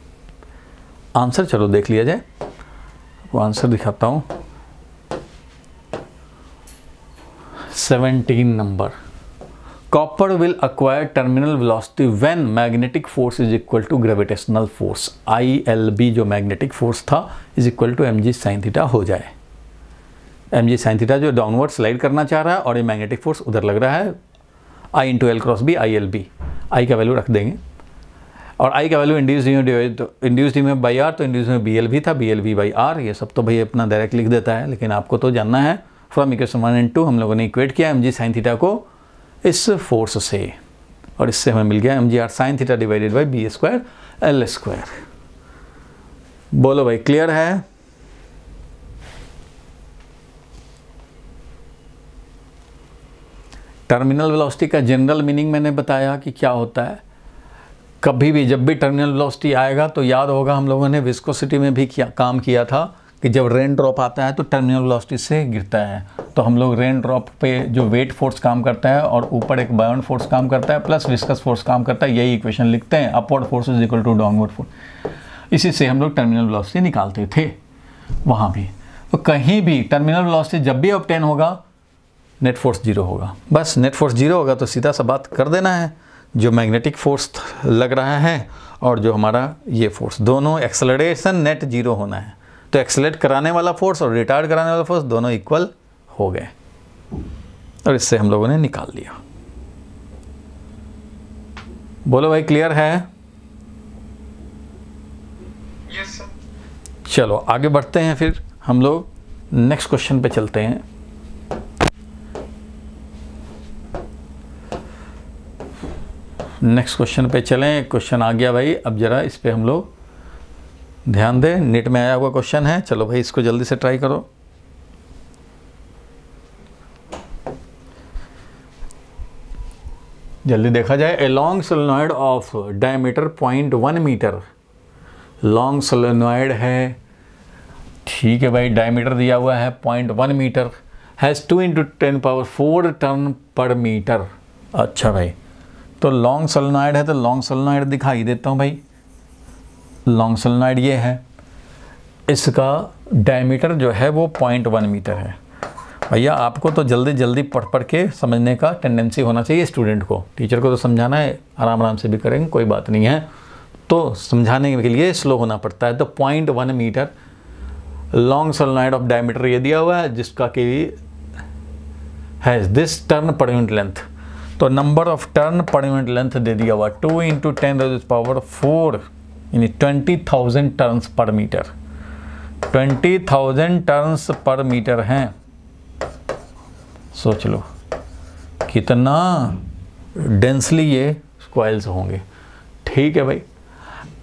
आंसर। चलो देख लिया जाए, वो आंसर दिखाता हूँ। 17 नंबर, copper will acquire terminal velocity when magnetic force is equal to gravitational force, ILB जो मैग्नेटिक फोर्स था is equal to mg sine theta हो जाए। mg साइन थीटा जो डाउनवर्ड स्लाइड करना चाह रहा है और ये मैग्नेटिक फोर्स उधर लग रहा है, I into L cross B, ILB। I का वैल्यू रख देंगे और I का वैल्यू इंड्यूस्ड में बाई आर, तो इंड्यूस्ड में BLV था, BLV बाई आर। ये सब तो भाई अपना डायरेक्ट लिख देता है, लेकिन आपको तो जानना है फ्रॉम इक्वेशन 1 एंड 2 हम लोगों ने इक्वेट किया mg साइन थीटा को इस फोर्स से, और इससे हमें मिल गया mg r sine theta divided by B square L square. बोलो भाई क्लियर है? टर्मिनल वेलोसिटी का जनरल मीनिंग मैंने बताया कि क्या होता है। कभी भी जब भी टर्मिनल वेलोसिटी आएगा तो याद होगा हम लोगों ने विस्कोसिटी में भी काम किया था कि जब रेन ड्रॉप आता है तो टर्मिनल वेलोसिटी से गिरता है। तो हम लोग रेन ड्रॉप पे जो वेट फोर्स काम करता है और ऊपर एक बायोंड फोर्स काम करता है प्लस विस्कस फोर्स काम करता है, यही इक्वेशन लिखते हैं, upward force is equal to downward force. इसी से हम लोग टर्मिनल वेलोसिटी निकालते थे वहाँ भी। तो कहीं भी टर्मिनल वेलोसिटी जब भी ऑब्टेन होगा नेट फोर्स जीरो होगा। बस नेट फोर्स जीरो होगा तो सीधा सा बात कर देना है, जो मैग्नेटिक फोर्स लग रहा है और जो हमारा ये फोर्स, दोनों एक्सेलरेशन नेट जीरो होना है। तो एक्सेलरेट कराने वाला फोर्स और रिटार्ड कराने वाला फोर्स दोनों इक्वल हो गए और इससे हम लोगों ने निकाल लिया। बोलो भाई क्लियर है? Yes sir. चलो आगे बढ़ते हैं, फिर हम लोग नेक्स्ट क्वेश्चन पे चलते हैं। नेक्स्ट क्वेश्चन पे चलें। क्वेश्चन आ गया भाई, अब जरा इस पे हम लोग ध्यान दें। नेट में आया हुआ क्वेश्चन है, चलो भाई इसको जल्दी से ट्राई करो। जल्दी देखा जाए। A long solenoid of diameter 0.1 metre, long solenoid है, ठीक है भाई, डायमीटर दिया हुआ है 0.1 metre, has 2 × 10⁴ turn per metre. अच्छा भाई, तो लॉन्ग सोलेनॉइड है तो लॉन्ग सोलेनॉइड दिखाई देता हूँ भाई। लॉन्ग सोलेनॉइड ये है, इसका डायमीटर जो है वो 0.1 मीटर है। भैया आपको तो जल्दी जल्दी पढ़ के समझने का टेंडेंसी होना चाहिए स्टूडेंट को। टीचर को तो समझाना है, आराम आराम से भी करेंगे, कोई बात नहीं है, तो समझाने के लिए स्लो होना पड़ता है। तो 0.1 metre long solenoid of diameter ये दिया हुआ है, जिसका कि has this turn per unit length. तो number of turn per unit length दे दिया हुआ 2 × 10⁴ यानी 20,000 turns per metre. 20,000 turns per metre हैं, सोच लो कितना डेंसली ये कॉइल्स होंगे। ठीक है भाई।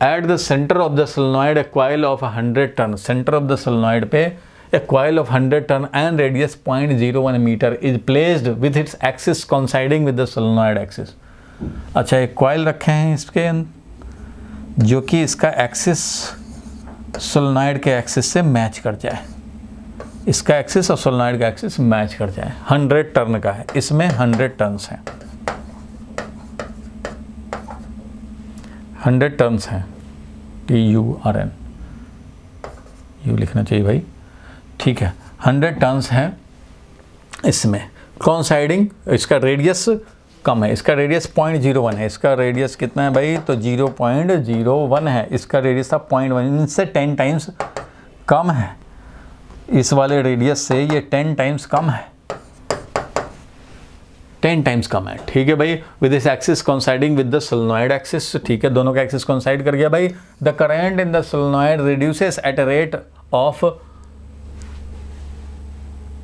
At the centre of the solenoid a coil of 100 turn, centre of the solenoid पे a coil of 100 turn and radius 0.01 metre is placed with its axis coinciding with the solenoid axis. अच्छा, एक कॉइल रखे हैं इसके जो कि इसका एक्सिस सोलेनॉइड के एक्सिस से मैच कर जाए, इसका एक्सिस और सोलेनॉइड का एक्सिस मैच कर जाए। 100 टर्न का है, इसमें 100 टर्न्स हैं, 100 टर्न्स हैं, TURN यू लिखना चाहिए भाई। ठीक है, 100 टर्न्स हैं इसमें। कोइंसाइडिंग, इसका रेडियस कम है, इसका रेडियस 0.01 है, इसका रेडियस कितना है भाई, तो 0.01 है, इसका रेडियस था 0.1, इनसे 10 टाइम्स कम है, इस वाले रेडियस से ये 10 टाइम्स कम है, 10 टाइम्स कम है। ठीक है भाई, with this axis coinciding with the solenoid axis. ठीक है, दोनों का एक्सिस कोइंसाइड कर गया भाई। The current in the solenoid reduces at a rate of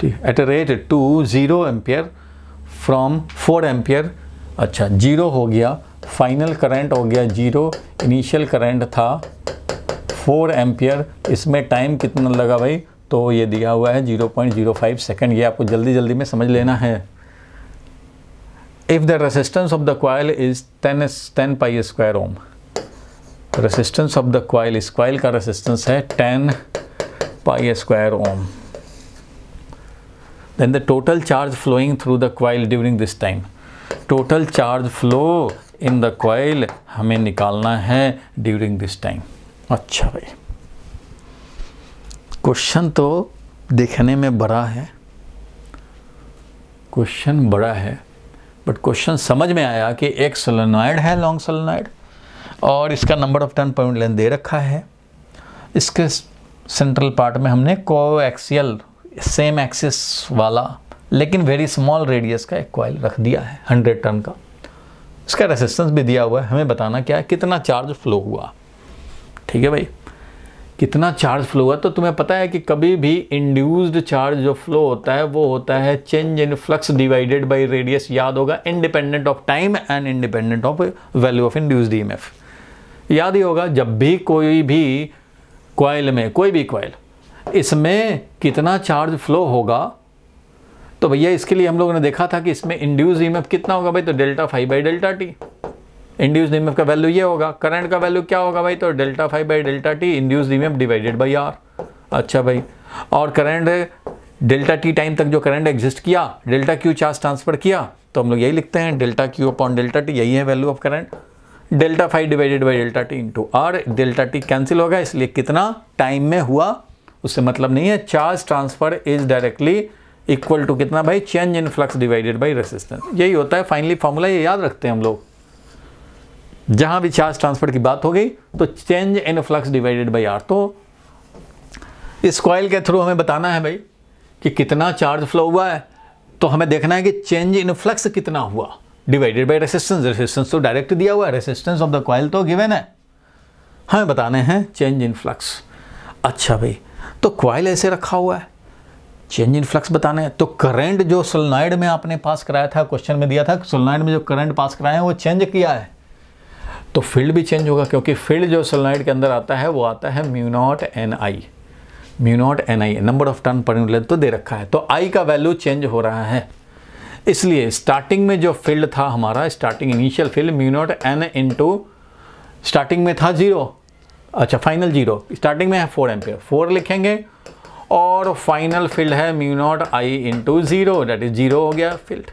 two 0 ampere from 4 ampere. अच्छा, 0 हो गया, फाइनल करंट हो गया 0, इनिशियल करंट था 4 एम्पियर, इसमें टाइम कितना लगा भाई, तो ये दिया हुआ है 0.05 सेकेंड। ये आपको जल्दी जल्दी में समझ लेना है। If the resistance of the coil is 10 pi square ohm, resistance of the coil, इस कॉइल का रेसिस्टेंस है 10 pi square ohm, then the total charge flowing through the coil during this time, total charge flow in the coil हमें निकालना है during this time। अच्छा भाई, क्वेश्चन तो देखने में बड़ा है, क्वेश्चन बड़ा है, बट क्वेश्चन समझ में आया कि एक सोलेनॉइड है, लॉन्ग सोलेनॉइड, और इसका नंबर ऑफ टर्न पर लेंथ दे रखा है। इसके सेंट्रल पार्ट में हमने कोएक्सियल सेम एक्सिस वाला लेकिन वेरी स्मॉल रेडियस का एक कॉइल रख दिया है 100 टर्न का। इसका रेसिस्टेंस भी दिया हुआ है, हमें बताना क्या है, कितना चार्ज फ्लो हुआ। ठीक है भाई, कितना चार्ज फ्लो हुआ। तो तुम्हें पता है कि कभी भी इंड्यूस्ड चार्ज जो फ्लो होता है वो होता है change in flux divided by radius, याद होगा, independent of time and independent of value of induced EMF. याद ही होगा, जब भी कोई भी कॉइल में, कोई भी कॉइल, इसमें कितना चार्ज फ्लो होगा, तो भैया इसके लिए हम लोगों ने देखा था कि इसमें इंड्यूस्ड ईएमएफ कितना होगा भाई, तो delta phi by delta T. Induced EMF का वैल्यू ये होगा। करंट का वैल्यू क्या होगा भाई, तो delta phi by delta T induced EMF divided by R. अच्छा भाई, और करंट डेल्टा टी टाइम तक जो करंट एग्जिस्ट किया, डेल्टा क्यू चार्ज ट्रांसफर किया, तो हम लोग यही लिखते हैं delta Q upon delta T, यही है value of current. Delta phi divided by delta T into R, delta T cancel होगा, इसलिए कितना टाइम में हुआ उससे मतलब नहीं है। Charge transfer is directly equal to कितना भाई, change in flux divided by resistance. यही होता है फाइनली फॉर्मूला, ये याद रखते हैं हम लोग। जहां भी चार्ज ट्रांसफर की बात हो गई तो change in flux divided by R. तो इस कॉइल के थ्रू हमें बताना है भाई कि कितना चार्ज फ्लो हुआ है, तो हमें देखना है कि चेंज इन फ्लक्स कितना हुआ डिवाइडेड बाई रेसिस्टेंस। रेसिस्टेंस तो डायरेक्ट दिया हुआ है, रेसिस्टेंस ऑफ द कॉइल तो गिवन है, हमें बताने हैं चेंज इन फ्लक्स। अच्छा भाई, तो कॉइल ऐसे रखा हुआ है, चेंज इन फ्लक्स बताना है, तो करंट जो सोलेनॉइड में आपने पास कराया था, क्वेश्चन में दिया था सोलेनॉइड में जो करंट पास कराया है वो चेंज किया है, तो फील्ड भी चेंज होगा, क्योंकि फील्ड जो सोलेनॉइड के अंदर आता है वो आता है mu not an I, mu not an I, number of turn per unit length तो दे रखा है, तो आई का वैल्यू चेंज हो रहा है। इसलिए स्टार्टिंग में जो फील्ड था हमारा, starting initial field mu not an into, starting में था 0, अच्छा फाइनल 0, स्टार्टिंग में है 4 एम्पियर, 4 लिखेंगे, और फाइनल फील्ड है mu not I into 0, that is 0 हो गया फील्ड।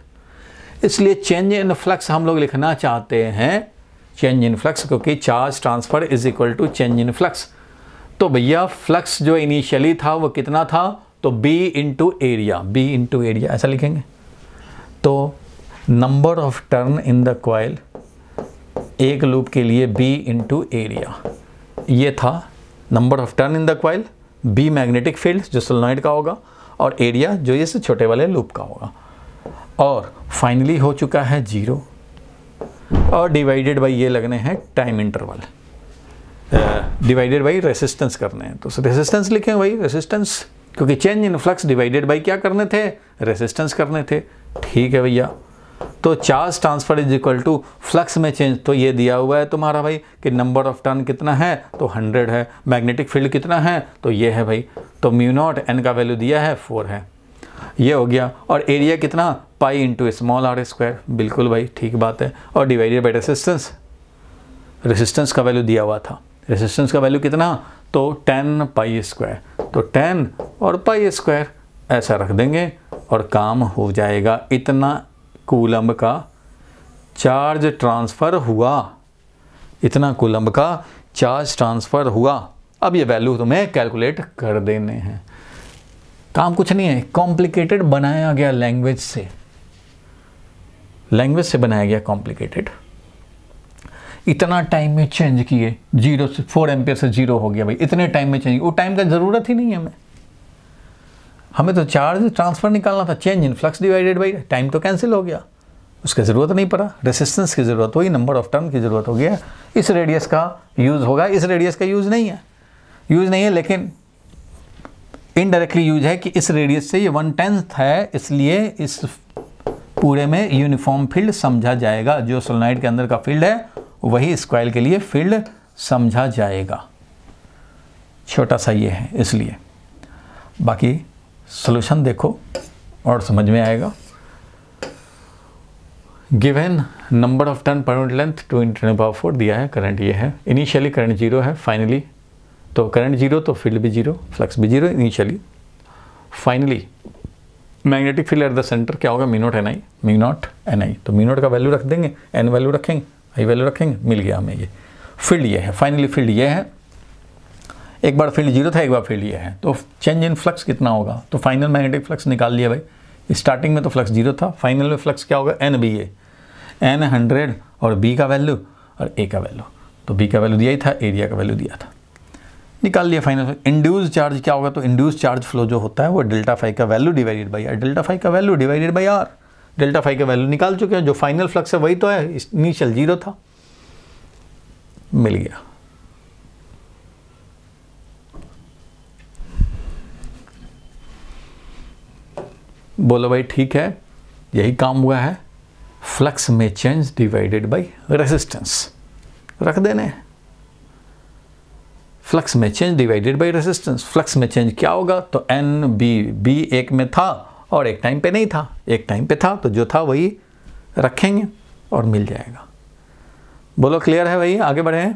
इसलिए चेंज इन फ्लक्स हम लोग लिखना चाहते हैं, चेंज इन फ्लक्स, क्योंकि charge transfer is equal to change in flux. तो भैया फ्लक्स जो इनिशियली था वो कितना था, तो B into area, B into area ऐसा लिखेंगे। तो number of turn in the coil, एक लूप के लिए B इंटू एरिया, ये था number of turn in the coil, B magnetic field जो सोलेनॉइड का होगा, और एरिया जो इस छोटे वाले लूप का होगा, और फाइनली हो चुका है 0, और डिवाइडेड बाई ये लगने हैं time interval, divided by resistance करने हैं, तो रेसिस्टेंस लिखें भाई, रेसिस्टेंस, क्योंकि change in flux divided by क्या करने थे, रेसिस्टेंस करने थे। ठीक है भैया, तो charge transfer is equal to flux में चेंज, तो ये दिया हुआ है तुम्हारा भाई कि नंबर ऑफ टर्न कितना है, तो 100 है, मैग्नेटिक फील्ड कितना है, तो ये है भाई, तो म्यू नॉट एन का वैल्यू दिया है 4 है, ये हो गया, और एरिया कितना, pi into small R square, बिल्कुल भाई ठीक बात है, और डिवाइडेड बाई रेसिस्टेंस, रेसिस्टेंस का वैल्यू दिया हुआ था, रेसिस्टेंस का वैल्यू कितना, तो 10 पाई स्क्वायर, तो 10 और पाई स्क्वायर ऐसा रख देंगे और काम हो जाएगा। इतना कूलम्ब का चार्ज ट्रांसफ़र हुआ, इतना कूलम्ब का चार्ज ट्रांसफ़र हुआ। अब ये वैल्यू तुम्हें कैलकुलेट कर देने हैं, काम कुछ नहीं है, कॉम्प्लिकेटेड बनाया गया लैंग्वेज से, लैंग्वेज से बनाया गया कॉम्प्लिकेटेड। इतना टाइम में चेंज किए, 0 से 4 एम्पियर से 0 हो गया भाई, इतने टाइम में चेंज, वो टाइम का ज़रूरत ही नहीं है हमें तो चार्ज ट्रांसफ़र निकालना था, change in flux divided by time तो कैंसिल हो गया, उसकी ज़रूरत नहीं पड़ा, रेसिस्टेंस की ज़रूरत हुई, नंबर ऑफ टर्न की ज़रूरत हो गया, इस रेडियस का यूज़ होगा, इस रेडियस का यूज़ नहीं है, लेकिन इनडायरेक्टली यूज है कि इस रेडियस से ये 1/10 है, इसलिए इस पूरे में यूनिफॉर्म फील्ड समझा जाएगा, जो सोलेनॉइड के अंदर का फील्ड है वही इस कॉइल के लिए फील्ड समझा जाएगा। छोटा सा ये है, इसलिए बाकी सॉल्यूशन देखो और समझ में आएगा। Given number of turn per unit length 2 × 10⁴ दिया है, करंट ये है, इनिशियली करंट 0 है, फाइनली तो करंट 0 तो फील्ड भी 0, फ्लक्स भी 0 initially, finally magnetic field at the centre क्या होगा, μ0 NI, तो μ0 का वैल्यू रख देंगे, n वैल्यू रखेंगे, i वैल्यू रखेंगे, मिल गया हमें ये फील्ड, ये है फाइनली फील्ड ये है। एक बार फील्ड 0 था, एक बार फील्ड ये है, तो चेंज इन फ्लक्स कितना होगा, तो फाइनल मैग्नेटिक फ्लक्स निकाल लिया भाई, स्टार्टिंग में तो फ्लक्स 0 था, फाइनल में फ्लक्स क्या होगा, NBA, n 100 और B का वैल्यू और A का वैल्यू, तो B का वैल्यू दिया ही था, एरिया का वैल्यू दिया था, निकाल लिया फाइनल। इंड्यूस चार्ज क्या होगा, तो इंड्यूस चार्ज फ्लो जो होता है वो डेल्टा फाई का value divided by R, delta phi का value divided by R, delta phi का वैल्यू निकाल चुके हैं, जो फाइनल फ्लक्स है वही तो है, इनिशियल 0 था, मिल गया। बोलो भाई ठीक है, यही काम हुआ है, फ्लक्स में चेंज डिवाइडेड बाई रेसिस्टेंस रख देने, फ्लक्स में change divided by resistance, flux में चेंज क्या होगा, तो NB एक में था और एक टाइम पे नहीं था, एक टाइम पे था तो जो था वही रखेंगे और मिल जाएगा। बोलो क्लियर है भाई, आगे बढ़े,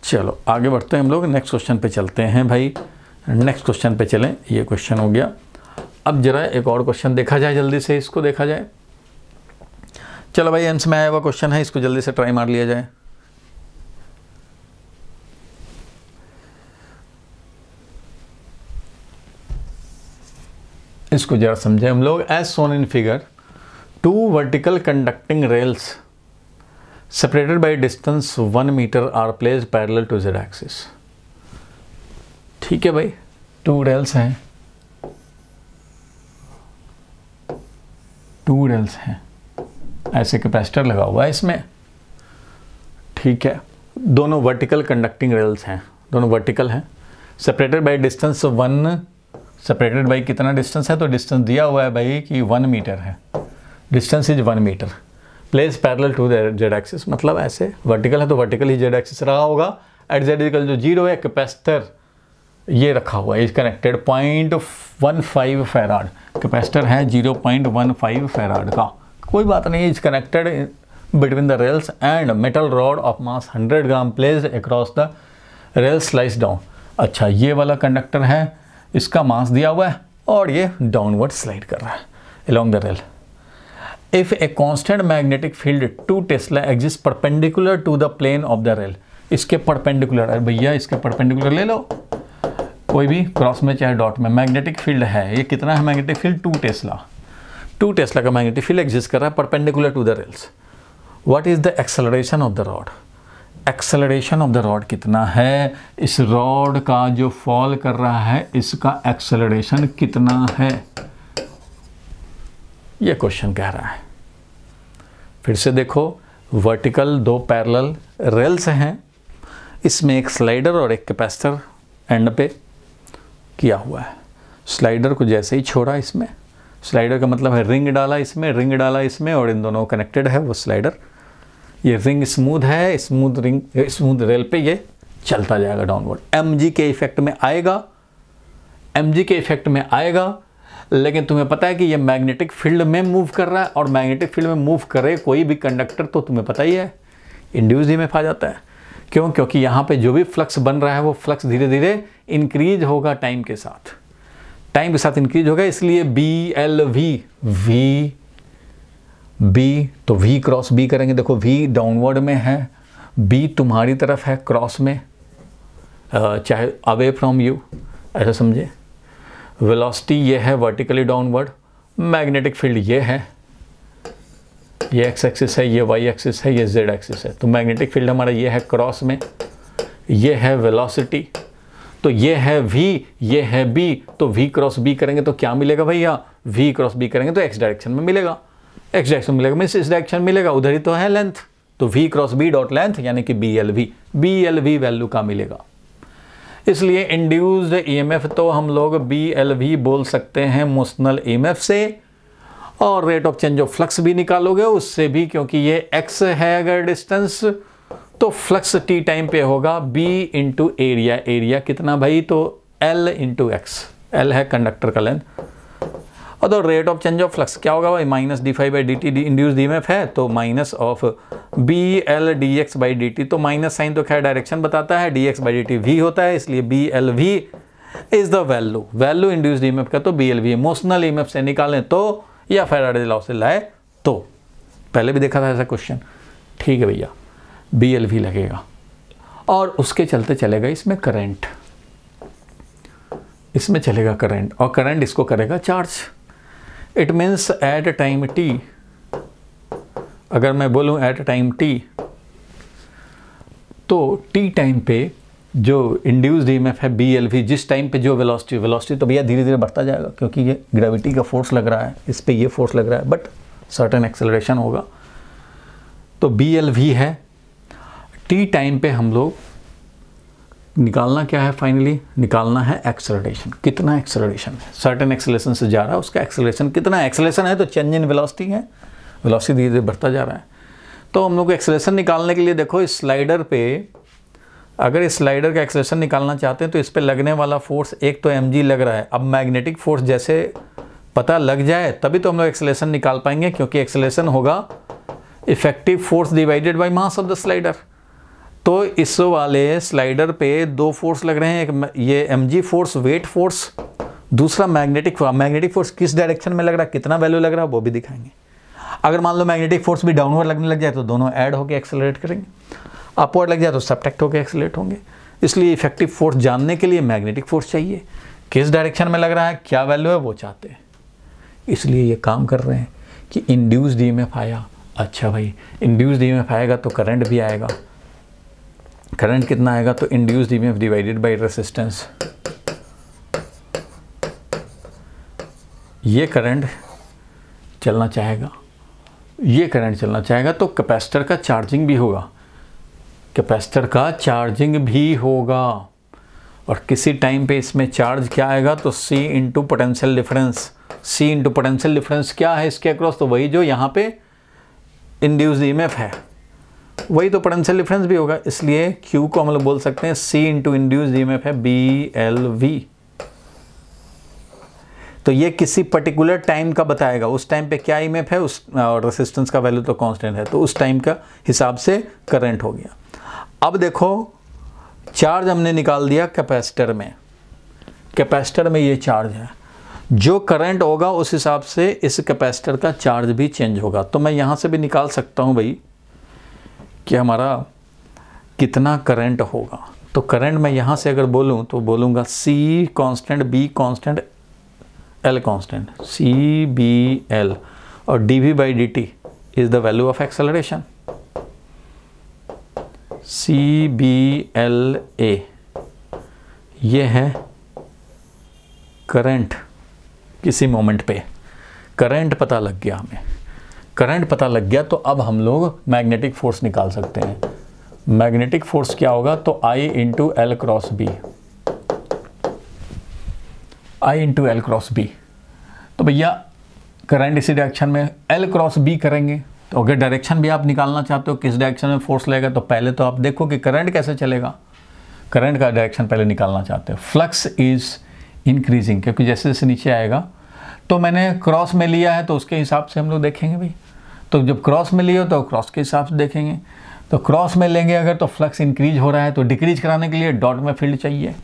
चलो आगे बढ़ते हैं हम लोग, नेक्स्ट क्वेश्चन पे चलते हैं भाई, नेक्स्ट क्वेश्चन पे चलें, ये क्वेश्चन हो गया। अब जरा एक और क्वेश्चन देखा जाए, जल्दी से इसको देखा जाए, चलो भाई एम्स में आया हुआ क्वेश्चन है, इसको जल्दी से ट्राई मार लिया जाए। इसको जरा समझे हम लोग, as shown in figure 2 vertical conducting rails separated by distance 1 metre are placed parallel to Z axis. ठीक है भाई, 2 रेल्स हैं, 2 रेल्स हैं, ऐसे कैपेसिटर लगा हुआ है इसमें, ठीक है, दोनों वर्टिकल कंडक्टिंग रेल्स हैं, दोनों वर्टिकल हैं, separated by distance 1, separated by कितना डिस्टेंस है, तो डिस्टेंस दिया हुआ है भाई कि 1 मीटर है, distance is 1 metre, place parallel to Z axis, मतलब ऐसे वर्टिकल है तो वर्टिकल ही Z एक्सिस रहा होगा, एट Z इक्वल जो 0 है, कैपेसिटर ये रखा हुआ है, इज कनेक्टेड 0.15 फैराड, कैपेसिटर है 0.15 फैराड का, कोई बात नहीं, is connected between the rails and metal rod of mass 100 gram placed across the rail slice down. अच्छा, ये वाला कंडक्टर है, इसका मास दिया हुआ है और ये डाउनवर्ड स्लाइड कर रहा है along the rail. If a constant magnetic field 2 Tesla exists perpendicular to the plane of the rail, इसके परपेंडिकुलर, अरे भैया इसके परपेंडिकुलर ले लो, कोई भी क्रॉस में चाहे डॉट में, मैग्नेटिक फील्ड है, ये कितना है मैग्नेटिक फील्ड, 2 टेस्ला का मैग्नेटिक फील्ड एग्जिस्ट कर रहा है perpendicular to the rails. What is the acceleration of the rod, acceleration of the rod कितना है, इस रॉड का जो फॉल कर रहा है इसका एक्सेलरेशन कितना है, ये क्वेश्चन कह रहा है। फिर से देखो, वर्टिकल 2 पैरेलल रेल्स हैं, इसमें एक स्लाइडर और एक कैपेसिटर एंड पे किया हुआ है, स्लाइडर को जैसे ही छोड़ा इसमें, स्लाइडर का मतलब है रिंग डाला इसमें, रिंग डाला इसमें और इन दोनों कनेक्टेड है वो स्लाइडर, ये रिंग स्मूथ है, स्मूथ रेल पे ये चलता जाएगा डाउनवर्ड, mg के इफेक्ट में आएगा, mg के इफेक्ट में आएगा, लेकिन तुम्हें पता है कि ये मैग्नेटिक फील्ड में मूव कर रहा है, और मैग्नेटिक फील्ड में मूव करे कोई भी कंडक्टर तो तुम्हें पता ही है इंड्यूस ईएमएफ आ जाता है। क्यों? क्योंकि यहाँ पे जो भी फ्लक्स बन रहा है वो फ्लक्स धीरे धीरे इंक्रीज होगा टाइम के साथ, टाइम के साथ इंक्रीज होगा, इसलिए बी तो V क्रॉस B करेंगे, देखो V डाउनवर्ड में है, B तुम्हारी तरफ है क्रॉस में, चाहे अवे फ्रॉम यू, ऐसा समझे। वेलोसिटी ये है वर्टिकली डाउनवर्ड, मैग्नेटिक फील्ड ये है, ये एक्स एक्सिस है, ये वाई एक्सिस है, ये जेड एक्सिस है। तो मैग्नेटिक फील्ड हमारा ये है क्रॉस में, ये है वेलोसिटी, तो ये है v, ये है b, तो v क्रॉस b करेंगे तो क्या मिलेगा भैया, v क्रॉस b करेंगे तो x डायरेक्शन में मिलेगा, x डायरेक्शन मिलेगा मीन्स इस डायरेक्शन मिलेगा, उधर ही तो है लेंथ, तो v cross b dot length यानी कि BLV वैल्यू का मिलेगा। इसलिए इंड्यूस्ड ईएमएफ तो हम लोग BLV बोल सकते हैं मोशनल ईएमएफ से, और rate of change of flux भी निकालोगे उससे भी, क्योंकि ये x है अगर डिस्टेंस, तो फ्लक्स t टाइम पे होगा b इंटू एरिया, एरिया कितना भाई, तो L इंटू एक्स, L है कंडक्टर का लेंथ, और तो rate of change of flux क्या होगा भाई, माइनस d∅/dt, इंड्यूस ईएमएफ है तो माइनस ऑफ BL dx/dt, तो माइनस साइन तो खैर डायरेक्शन बताता है, dx/dt v होता है, इसलिए BLV is the value induced EMF का, तो BLV मोशनल ईएमएफ से निकालें तो, या फैराडे लॉ से लाए तो, पहले भी देखा था ऐसा क्वेश्चन, ठीक है भैया, BLV लगेगा, और उसके चलते चलेगा इसमें करंट, इसमें चलेगा करंट, और करंट इसको करेगा charge. It means at time t, अगर मैं बोलूं एट टाइम t, तो t टाइम पे जो इंड्यूस्ड ईएमएफ है BLV, जिस टाइम पे जो वेलोसिटी तो भैया धीरे धीरे बढ़ता जाएगा, क्योंकि ये ग्रेविटी का फोर्स लग रहा है, इस पे ये फोर्स लग रहा है, बट सर्टेन एक्सेलरेशन होगा, तो BLV है। t टाइम पे हम लोग निकालना क्या है, फाइनली निकालना है एक्सेलरेशन, कितना एक्सेलरेशन है, सर्टेन एक्सेलरेशन से जा रहा है, उसका एक्सेलरेशन कितना एक्सेलरेशन है, तो चेंज इन वेलोसिटी है, वेलोसिटी धीरे धीरे बढ़ता जा रहा है। तो हम लोग को एक्सेलरेशन निकालने के लिए देखो इस स्लाइडर पे, अगर इस स्लाइडर का एक्सेलरेशन निकालना चाहते हैं तो इस पे लगने वाला फोर्स एक तो mg लग रहा है, अब मैग्नेटिक फोर्स जैसे पता लग जाए तभी तो हम लोग एक्सेलरेशन निकाल पाएंगे, क्योंकि एक्सेलरेशन होगा effective force divided by mass of the slider. तो इस वाले स्लाइडर पे दो फोर्स लग रहे हैं, एक ये mg फोर्स वेट फोर्स, दूसरा मैग्नेटिक फोर्स किस डायरेक्शन में लग रहा है, कितना वैल्यू लग रहा है वो भी दिखाएंगे। अगर मान लो मैग्नेटिक फोर्स भी डाउनवर्ड लगने लग जाए तो दोनों ऐड होकर एक्सेलरेट करेंगे, अपवर्ड लग जाए तो सब्ट्रैक्ट होकर एक्सेलरेट होंगे। इसलिए इफेक्टिव फोर्स जानने के लिए मैग्नेटिक फोर्स चाहिए, किस डायरेक्शन में लग रहा है, क्या वैल्यू है वो चाहते हैं, इसलिए ये काम कर रहे हैं कि इंड्यूस्ड ईएमएफ आया, अच्छा भाई इंड्यूस्ड ईएमएफ आएगा तो करंट भी आएगा, करंट कितना आएगा, तो induced EMF divided by resistance, ये करंट चलना चाहेगा, ये करंट चलना चाहेगा तो कैपेसिटर का चार्जिंग भी होगा, कैपेसिटर का चार्जिंग भी होगा, और किसी टाइम पे इसमें चार्ज क्या आएगा, तो C into potential difference, C into potential difference क्या है इसके अक्रॉस, तो वही जो यहाँ पे इंड्यूस्ड ईएमएफ है वही तो पोटेंशियल डिफरेंस भी होगा, इसलिए Q को हम लोग बोल सकते हैं C इंटू इंड्यूस्ड ईएमएफ है BLV। तो ये किसी पर्टिकुलर टाइम का बताएगा, उस टाइम पे क्या ईएमएफ है, उस और रेजिस्टेंस का वैल्यू तो कांस्टेंट है, तो उस टाइम का हिसाब से करंट हो गया। अब देखो चार्ज हमने निकाल दिया कैपेसिटर में, कैपेसिटर में ये चार्ज है, जो करंट होगा उस हिसाब से इस कैपेसिटर का चार्ज भी चेंज होगा। तो मैं यहाँ से भी निकाल सकता हूँ भाई कि हमारा कितना करंट होगा, तो करंट मैं यहाँ से अगर बोलूँ तो बोलूँगा C constant, B constant, L constant, CBL, और dV/dt is the value of acceleration, CBLA ये है करंट, किसी मोमेंट पे करंट पता लग गया, हमें करंट पता लग गया तो अब हम लोग मैग्नेटिक फोर्स निकाल सकते हैं। मैग्नेटिक फोर्स क्या होगा, तो I into L cross B, I into L cross B, तो भैया करंट इसी डायरेक्शन में L क्रॉस B करेंगे, तो अगर डायरेक्शन भी आप निकालना चाहते हो किस डायरेक्शन में फोर्स लगेगा, तो पहले तो आप देखो कि करंट कैसे चलेगा, करंट का डायरेक्शन पहले निकालना चाहते हो। फ्लक्स इज इंक्रीजिंग, क्योंकि जैसे जैसे नीचे आएगा, तो मैंने क्रॉस में लिया है तो उसके हिसाब से हम लोग देखेंगे भाई, तो जब क्रॉस में लियो तो क्रॉस के हिसाब से देखेंगे, तो क्रॉस में लेंगे अगर तो फ्लक्स इंक्रीज हो रहा है, तो डिक्रीज कराने के लिए डॉट में फील्ड चाहिए,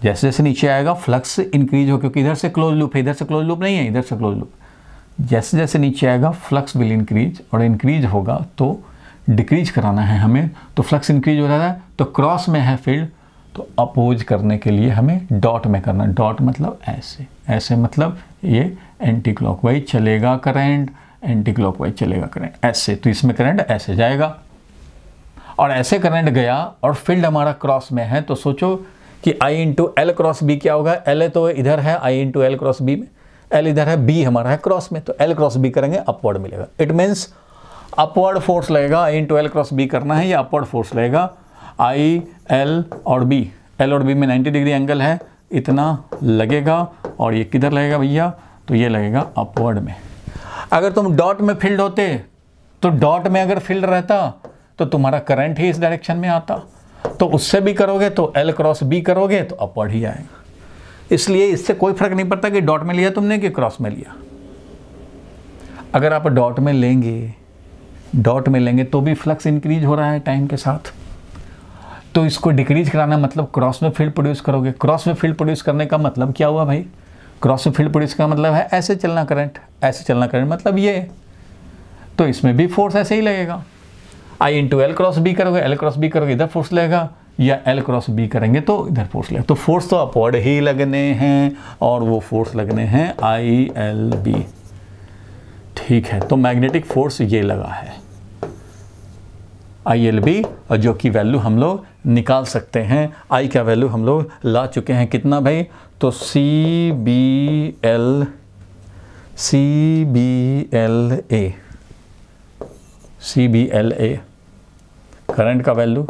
जैसे जैसे नीचे आएगा फ्लक्स इंक्रीज हो, क्योंकि इधर से क्लोज लूप है, इधर से क्लोज लूप नहीं है, इधर से क्लोज लूप, जैसे जैसे नीचे आएगा फ्लक्स विल इंक्रीज, और इंक्रीज होगा तो डिक्रीज कराना है हमें, तो फ्लक्स इंक्रीज हो रहा है तो क्रॉस में है फील्ड, तो अपोज करने के लिए हमें डॉट में करना, डॉट मतलब ऐसे ऐसे मतलब ये एंटी क्लॉकवाइज चलेगा करंट, एंटी क्लॉकवाइज चलेगा करंट ऐसे, तो इसमें करंट ऐसे जाएगा। और ऐसे करंट गया और फील्ड हमारा क्रॉस में है, तो सोचो कि I into L cross B क्या होगा। एल तो इधर है, I into L cross B में, एल इधर है, बी हमारा है क्रॉस में, तो एल क्रॉस बी करेंगे अपवर्ड मिलेगा। इट मीन्स अपवर्ड फोर्स लगेगा, I into L cross B करना है, या अपवर्ड फोर्स लगेगा I एल और बी, एल और बी में 90 डिग्री एंगल है, इतना लगेगा। और ये किधर लगेगा भैया, तो ये लगेगा अपवर्ड में। अगर तुम डॉट में फील्ड होते, तो डॉट में अगर फील्ड रहता तो तुम्हारा करंट ही इस डायरेक्शन में आता, तो उससे भी करोगे तो एल क्रॉस बी करोगे तो अपवर्ड ही आएगा। इसलिए इससे कोई फर्क नहीं पड़ता कि डॉट में लिया तुमने कि क्रॉस में लिया। अगर आप डॉट में लेंगे तो भी फ्लक्स इंक्रीज हो रहा है टाइम के साथ, तो इसको डिक्रीज कराना मतलब क्रॉस में फील्ड प्रोड्यूस करोगे। क्रॉस में फील्ड प्रोड्यूस करने का मतलब क्या हुआ भाई, क्रॉस में फील्ड प्रोड्यूस का मतलब है ऐसे चलना करंट, ऐसे चलना करंट मतलब ये, तो इसमें भी फोर्स ऐसे ही लगेगा। I into L cross B करोगे, एल क्रॉस बी करोगे इधर फोर्स लगेगा, या एल क्रॉस बी करेंगे तो इधर फोर्स लगेगा। तो फोर्स तो अपवर्ड ही लगने हैं, और वो फोर्स लगने हैं आई एल बी। ठीक है, तो मैग्नेटिक फोर्स ये लगा है आई एल बी, और जो कि वैल्यू हम लोग निकाल सकते हैं। आई का वैल्यू हम लोग ला चुके हैं कितना भाई, तो C B L A current का वैल्यू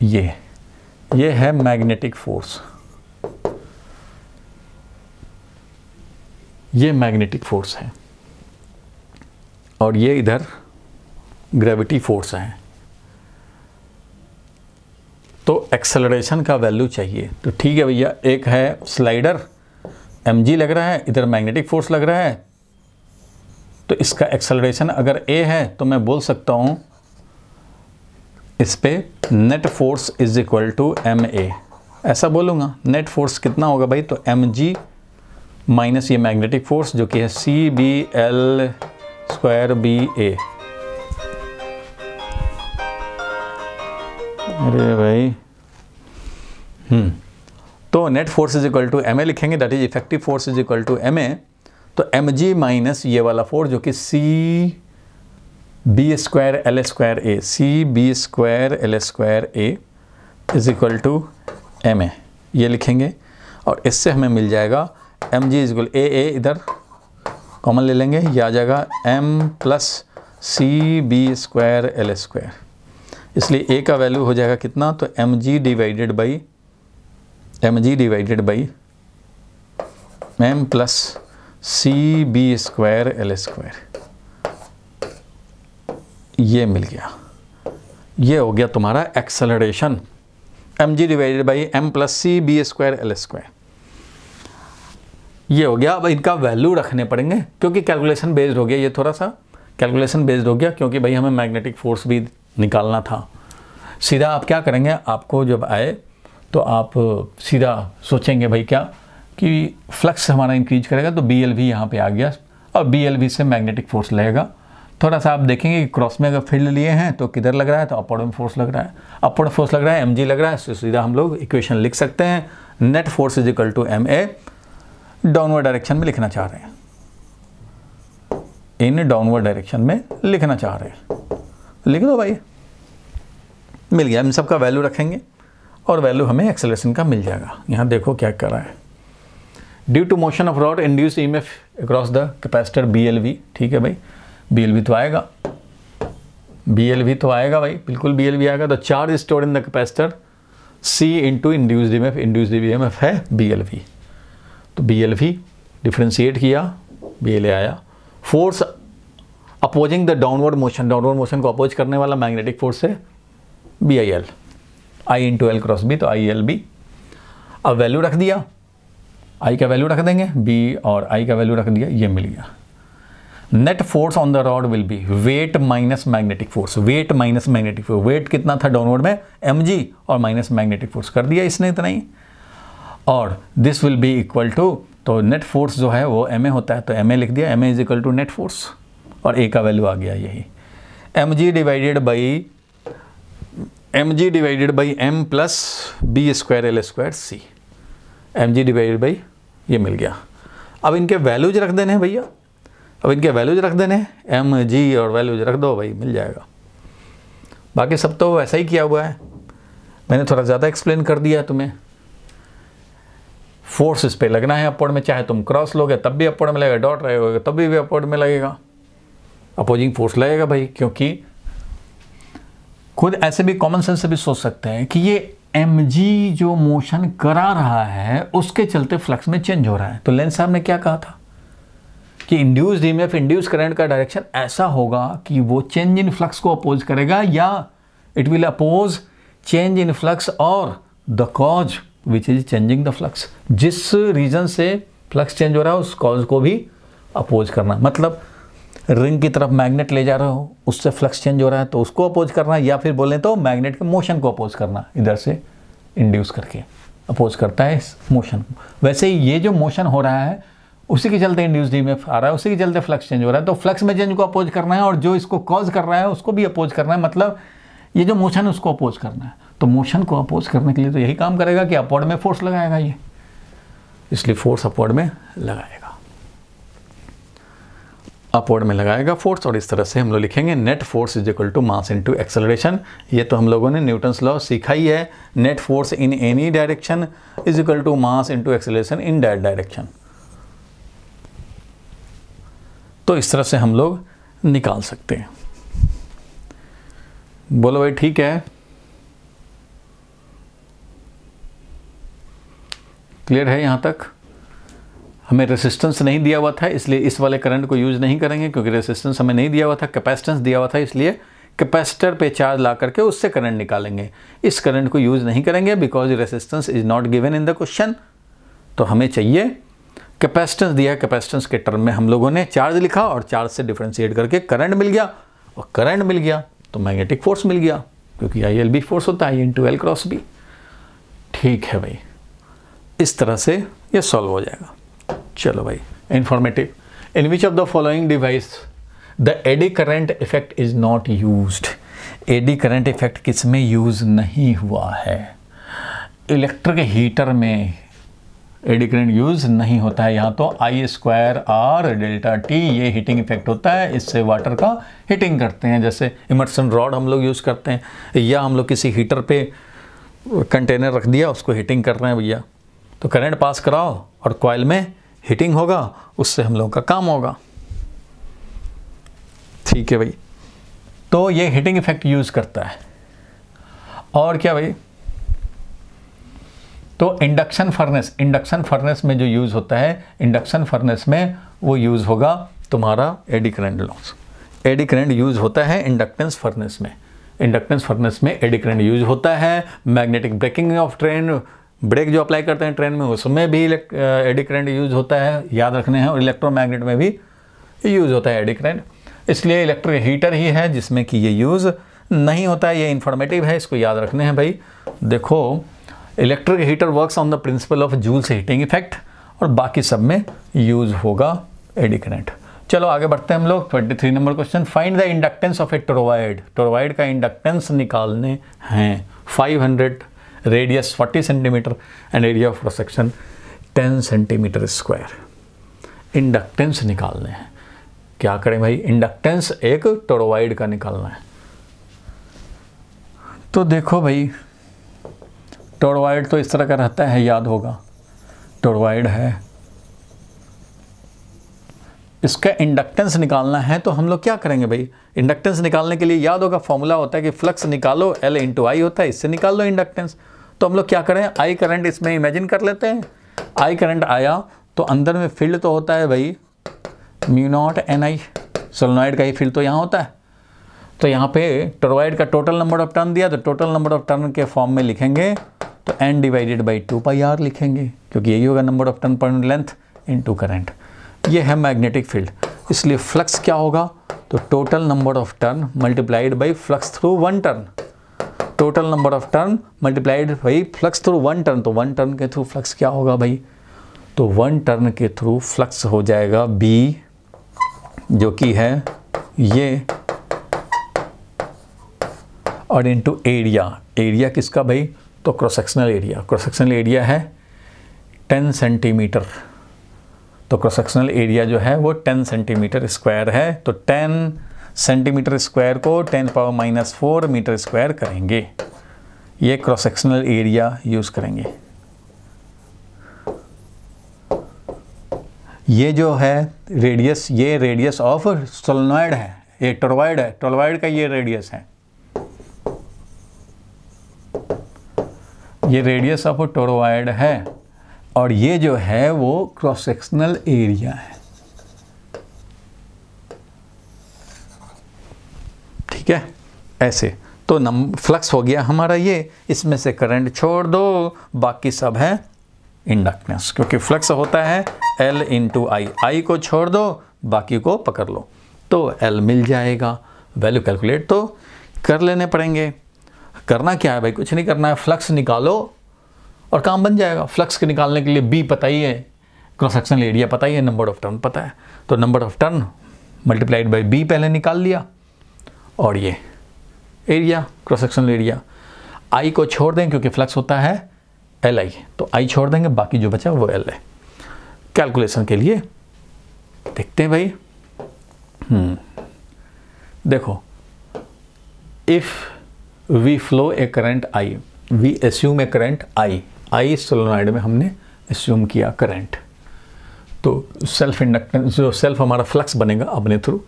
ये है मैग्नेटिक फोर्स, ये मैग्नेटिक फोर्स है, और ये इधर ग्रेविटी फोर्स है। तो एक्सेलरेशन का वैल्यू चाहिए, तो ठीक है भैया, एक है स्लाइडर mg लग रहा है, इधर मैग्नेटिक फोर्स लग रहा है, तो इसका एक्सेलरेशन अगर a है तो मैं बोल सकता हूं इस पे net force is equal to ma, ऐसा बोलूँगा। नेट फोर्स कितना होगा भाई, तो mg माइनस ये मैग्नेटिक फोर्स जो कि है C B L square B A. अरे भाई तो net force is equal to ma लिखेंगे, that is effective force is equal to ma। तो mg माइनस ये वाला फोर्स जो कि C B square L square A, C B square L square A is equal to ma, ये लिखेंगे। और इससे हमें मिल जाएगा mg इज इक्वल ए इधर कॉमन ले लेंगे, ये आ जाएगा m plus C B square L square. इसलिए a का वैल्यू हो जाएगा कितना, तो mg divided by m plus C B square L square, ये मिल गया। ये हो गया तुम्हारा acceleration, mg divided by m plus C B square L square, ये हो गया। अब इनका वैल्यू रखने पड़ेंगे क्योंकि कैलकुलेशन बेस्ड हो गया, ये थोड़ा सा कैलकुलेशन बेस्ड हो गया, क्योंकि भाई हमें मैग्नेटिक फोर्स भी निकालना था। सीधा आप क्या करेंगे, आपको जब आए तो आप सीधा सोचेंगे भाई क्या कि फ्लक्स हमारा इंक्रीज करेगा, तो बी एल वी यहाँ पे आ गया, और बी एल वी से मैग्नेटिक फोर्स लगेगा। थोड़ा सा आप देखेंगे कि क्रॉस में अगर फील्ड लिए हैं तो किधर लग रहा है, तो अपवर्ड में फोर्स लग रहा है, अपवर्ड फोर्स लग रहा है, mg लग रहा है। तो सीधा हम लोग इक्वेशन लिख सकते हैं, net force is equal to ma, downward direction में लिखना चाह रहे हैं, इन डाउनवर्ड डायरेक्शन में लिखना चाह रहे हैं, लिख दो भाई, मिल गया। इन सब का वैल्यू रखेंगे और वैल्यू हमें एक्सेलरेशन का मिल जाएगा। यहाँ देखो क्या कर रहा है, due to motion of rod induce EMF across the capacitor BLV। ठीक है भाई, BLV तो आएगा, BLV तो आएगा भाई, बिल्कुल BLV आएगा। तो charge stored in the capacitor C into induced EMF, induced EMF है BLV, तो BLV डिफ्रेंशिएट किया, BLA आया। Force opposing the downward motion को अपोज करने वाला मैग्नेटिक फोर्स है BIL, I into L cross B, तो ILB। अब वैल्यू रख दिया, I का वैल्यू रख देंगे, B और I का वैल्यू रख दिया, ये मिल गया। Net force on the rod will be weight minus magnetic force, weight minus magnetic force. Weight कितना था डाउनवर्ड में, mg, और माइनस मैग्नेटिक फोर्स कर दिया इसने इतना ही। और this will be equal to, तो नेट फोर्स जो है वो ma होता है, तो ma लिख दिया, ma is equal to net force, और a का वैल्यू आ गया यही, mg divided by m plus B square L square C, mg divided by ये मिल गया। अब इनके वैल्यूज रख देने हैं भैया, अब इनके वैल्यूज रख देने हैं, एम जी और वैल्यूज रख दो भाई, मिल जाएगा। बाकी सब तो वैसा ही किया हुआ है, मैंने थोड़ा ज़्यादा एक्सप्लेन कर दिया तुम्हें। फोर्स इस पे लगना है अपवर्ड में, चाहे तुम क्रॉस लोगे तब भी अपवर्ड में लगेगा, डॉट रहेगा तब भी अपवर्ड में लगेगा, अपोजिंग फोर्स लगेगा भाई। क्योंकि खुद ऐसे भी कॉमन सेंस से भी सोच सकते हैं कि ये mg जो मोशन करा रहा है उसके चलते फ्लक्स में चेंज हो रहा है। तो लेंस साहब ने क्या कहा था कि इंड्यूस्ड ईएमएफ, इंड्यूस करंट का डायरेक्शन ऐसा होगा कि वो चेंज इन फ्लक्स को अपोज करेगा, या it will oppose change in flux और the cause which is changing the flux. जिस रीजन से फ्लक्स चेंज हो रहा है उस कॉज को भी अपोज करना। मतलब रिंग की तरफ मैग्नेट ले जा रहे हो, उससे फ्लक्स चेंज हो रहा है तो उसको अपोज करना, या फिर बोलें तो मैग्नेट के मोशन को अपोज करना, इधर से इंड्यूस करके अपोज करता है इस मोशन को। वैसे ही ये जो मोशन हो रहा है उसी के चलते इंड्यूस्ड ईएमएफ आ रहा है, उसी के चलते फ्लक्स चेंज हो रहा है। तो फ्लक्स में चेंज को अपोज करना है और जो इसको कॉज कर रहा है उसको भी अपोज करना है। मतलब ये जो मोशन है उसको अपोज करना है। तो मोशन को अपोज करने के लिए तो यही काम करेगा कि अपवर्ड में फोर्स लगाएगा ये, इसलिए फोर्स अपवर्ड में लगाएगा, अपवर्ड में लगाएगा फोर्स। और इस तरह से हम लोग लिखेंगे net force is equal to mass into acceleration. ये तो हम लोगों ने न्यूटन्स लॉ सीखा ही है, net force in any direction is equal to mass into acceleration in that direction. तो इस तरह से हम लोग निकाल सकते हैं। बोलो भाई ठीक है, क्लियर है यहाँ तक? हमें रेसिस्टेंस नहीं दिया हुआ था इसलिए इस वाले करंट को यूज नहीं करेंगे, क्योंकि रेसिस्टेंस हमें नहीं दिया हुआ था, कैपेसिटेंस दिया हुआ था, इसलिए कैपेसिटर पे चार्ज ला करके उससे करंट निकालेंगे। इस करंट को यूज नहीं करेंगे because resistance is not given in the question. तो हमें चाहिए कैपेसिटेंस दिया है, कैपेसिटेंस के टर्म में हम लोगों ने चार्ज लिखा और चार्ज से डिफरेंशिएट करके करंट मिल गया, और करंट मिल गया तो मैग्नेटिक फोर्स मिल गया, क्योंकि आई एल बी फोर्स होता है आई इंटू एल क्रॉस बी। ठीक है भाई, इस तरह से ये सॉल्व हो जाएगा। चलो भाई, informative. In which of the following device the eddy current effect is not used? Eddy current effect किस में यूज नहीं हुआ है? इलेक्ट्रिक हीटर में एडी करंट यूज नहीं होता है। यहाँ तो आई स्क्वायर आर डेल्टा टी ये हीटिंग इफेक्ट होता है, इससे वाटर का हीटिंग करते हैं। जैसे इमर्सन रॉड हम लोग यूज़ करते हैं, या हम लोग किसी हीटर पे कंटेनर रख दिया उसको हीटिंग कर रहे हैं भैया, तो करंट पास कराओ और कॉइल में हीटिंग होगा, उससे हम लोगों का काम होगा। ठीक है भाई, तो ये हीटिंग इफेक्ट यूज़ करता है। और क्या भाई, तो इंडक्शन फर्नेस में जो यूज़ होता है, इंडक्शन फर्नेस में वो यूज़ होगा तुम्हारा eddy current loss. Eddy current use होता है इंडक्टेंस फर्नेस में, इंडक्टेंस फर्नेस में एडी करंट यूज़ होता है। Magnetic braking of train, brake जो अप्लाई करते हैं ट्रेन में, उसमें भी एडी करंट यूज़ होता है, याद रखने हैं। और इलेक्ट्रोमैग्नेट में भी यूज़ होता है एडी करंट। इसलिए इलेक्ट्रिक हीटर ही है जिसमें कि ये यूज़ नहीं होता है। ये इन्फॉर्मेटिव है, इसको याद रखने हैं भाई। देखो, electric heater works on the principle of Joule's heating effect, और बाकी सब में यूज़ होगा एडी करंट। चलो आगे बढ़ते हैं हम लोग। 23 number question, find the inductance of A toroid. Toroid का इंडक्टेंस निकालने हैं। 500, radius 40 centimetre and area of cross section 10 centimetre square. Inductance निकालने हैं। क्या करें भाई, इंडक्टेंस एक टोरॉइड का निकालना है। तो देखो भाई, टोरॉइड तो इस तरह का रहता है, याद होगा, टोरॉइड है, इसका इंडक्टेंस निकालना है। तो हम लोग क्या करेंगे भाई, इंडक्टेंस निकालने के लिए याद होगा फॉर्मूला होता है कि फ्लक्स निकालो, L इंटू आई होता है, इससे निकाल लो इंडक्टेंस। तो हम लोग क्या करें, आई करंट इसमें इमेजिन कर लेते हैं। आई करंट आया तो अंदर में फील्ड तो होता है भाई mu not an I, solenoid का ही फील्ड तो यहाँ होता है। तो यहाँ पे टोरॉइड का टोटल नंबर ऑफ टर्न दिया, तो टोटल नंबर ऑफ टर्न के फॉर्म में लिखेंगे तो n डिवाइडेड बाई 2πr लिखेंगे, क्योंकि यही होगा नंबर ऑफ टर्न पर लेंथ इनटू करंट। ये है मैग्नेटिक फील्ड, इसलिए फ्लक्स क्या होगा, तो total number of turn multiplied by flux through one turn. Total number of turn multiplied by flux through one turn, तो वन टर्न के थ्रू फ्लक्स क्या होगा भाई, तो वन टर्न के थ्रू फ्लक्स हो जाएगा B, जो कि है ये, और इनटू एरिया। एरिया किसका भाई, तो cross sectional area. Cross sectional area है 10 सेंटीमीटर तो क्रॉस सेक्शनल एरिया जो है वो 10 सेंटीमीटर स्क्वायर है, तो 10 सेंटीमीटर स्क्वायर को 10⁻⁻⁴ मीटर स्क्वायर करेंगे, ये क्रॉस सेक्शनल एरिया यूज़ करेंगे। ये जो है रेडियस, ये रेडियस ऑफ सोलेनॉइड है, ये टोरॉइड है, टोरॉइड का ये रेडियस है, ये रेडियस ऑफ टोरॉइड है, और ये जो है वो क्रॉस सेक्शनल एरिया है। ठीक है, ऐसे तो फ्लक्स हो गया हमारा ये, इसमें से करंट छोड़ दो, बाकी सब है इंडक्टेंस, क्योंकि फ्लक्स होता है L इंटू आई को छोड़ दो, बाकी को पकड़ लो, तो L मिल जाएगा। वैल्यू कैलकुलेट तो कर लेने पड़ेंगे। करना क्या है भाई, कुछ नहीं करना है, फ्लक्स निकालो और काम बन जाएगा। फ्लक्स के निकालने के लिए B पता ही है, क्रॉस सेक्शनल एरिया पता ही है, नंबर ऑफ टर्न पता है, तो number of turn multiplied by B पहले निकाल लिया, और ये area cross sectional area. I को छोड़ दें क्योंकि फ्लक्स होता है Li, तो I छोड़ देंगे, बाकी जो बचा वो L है। कैलकुलेशन के लिए देखते हैं भाई। देखो, if we flow a current I, we assume a current I solenoid में हमने एस्यूम किया करंट, तो सेल्फ इंडक्टेंस जो सेल्फ हमारा फ्लक्स बनेगा अपने थ्रू,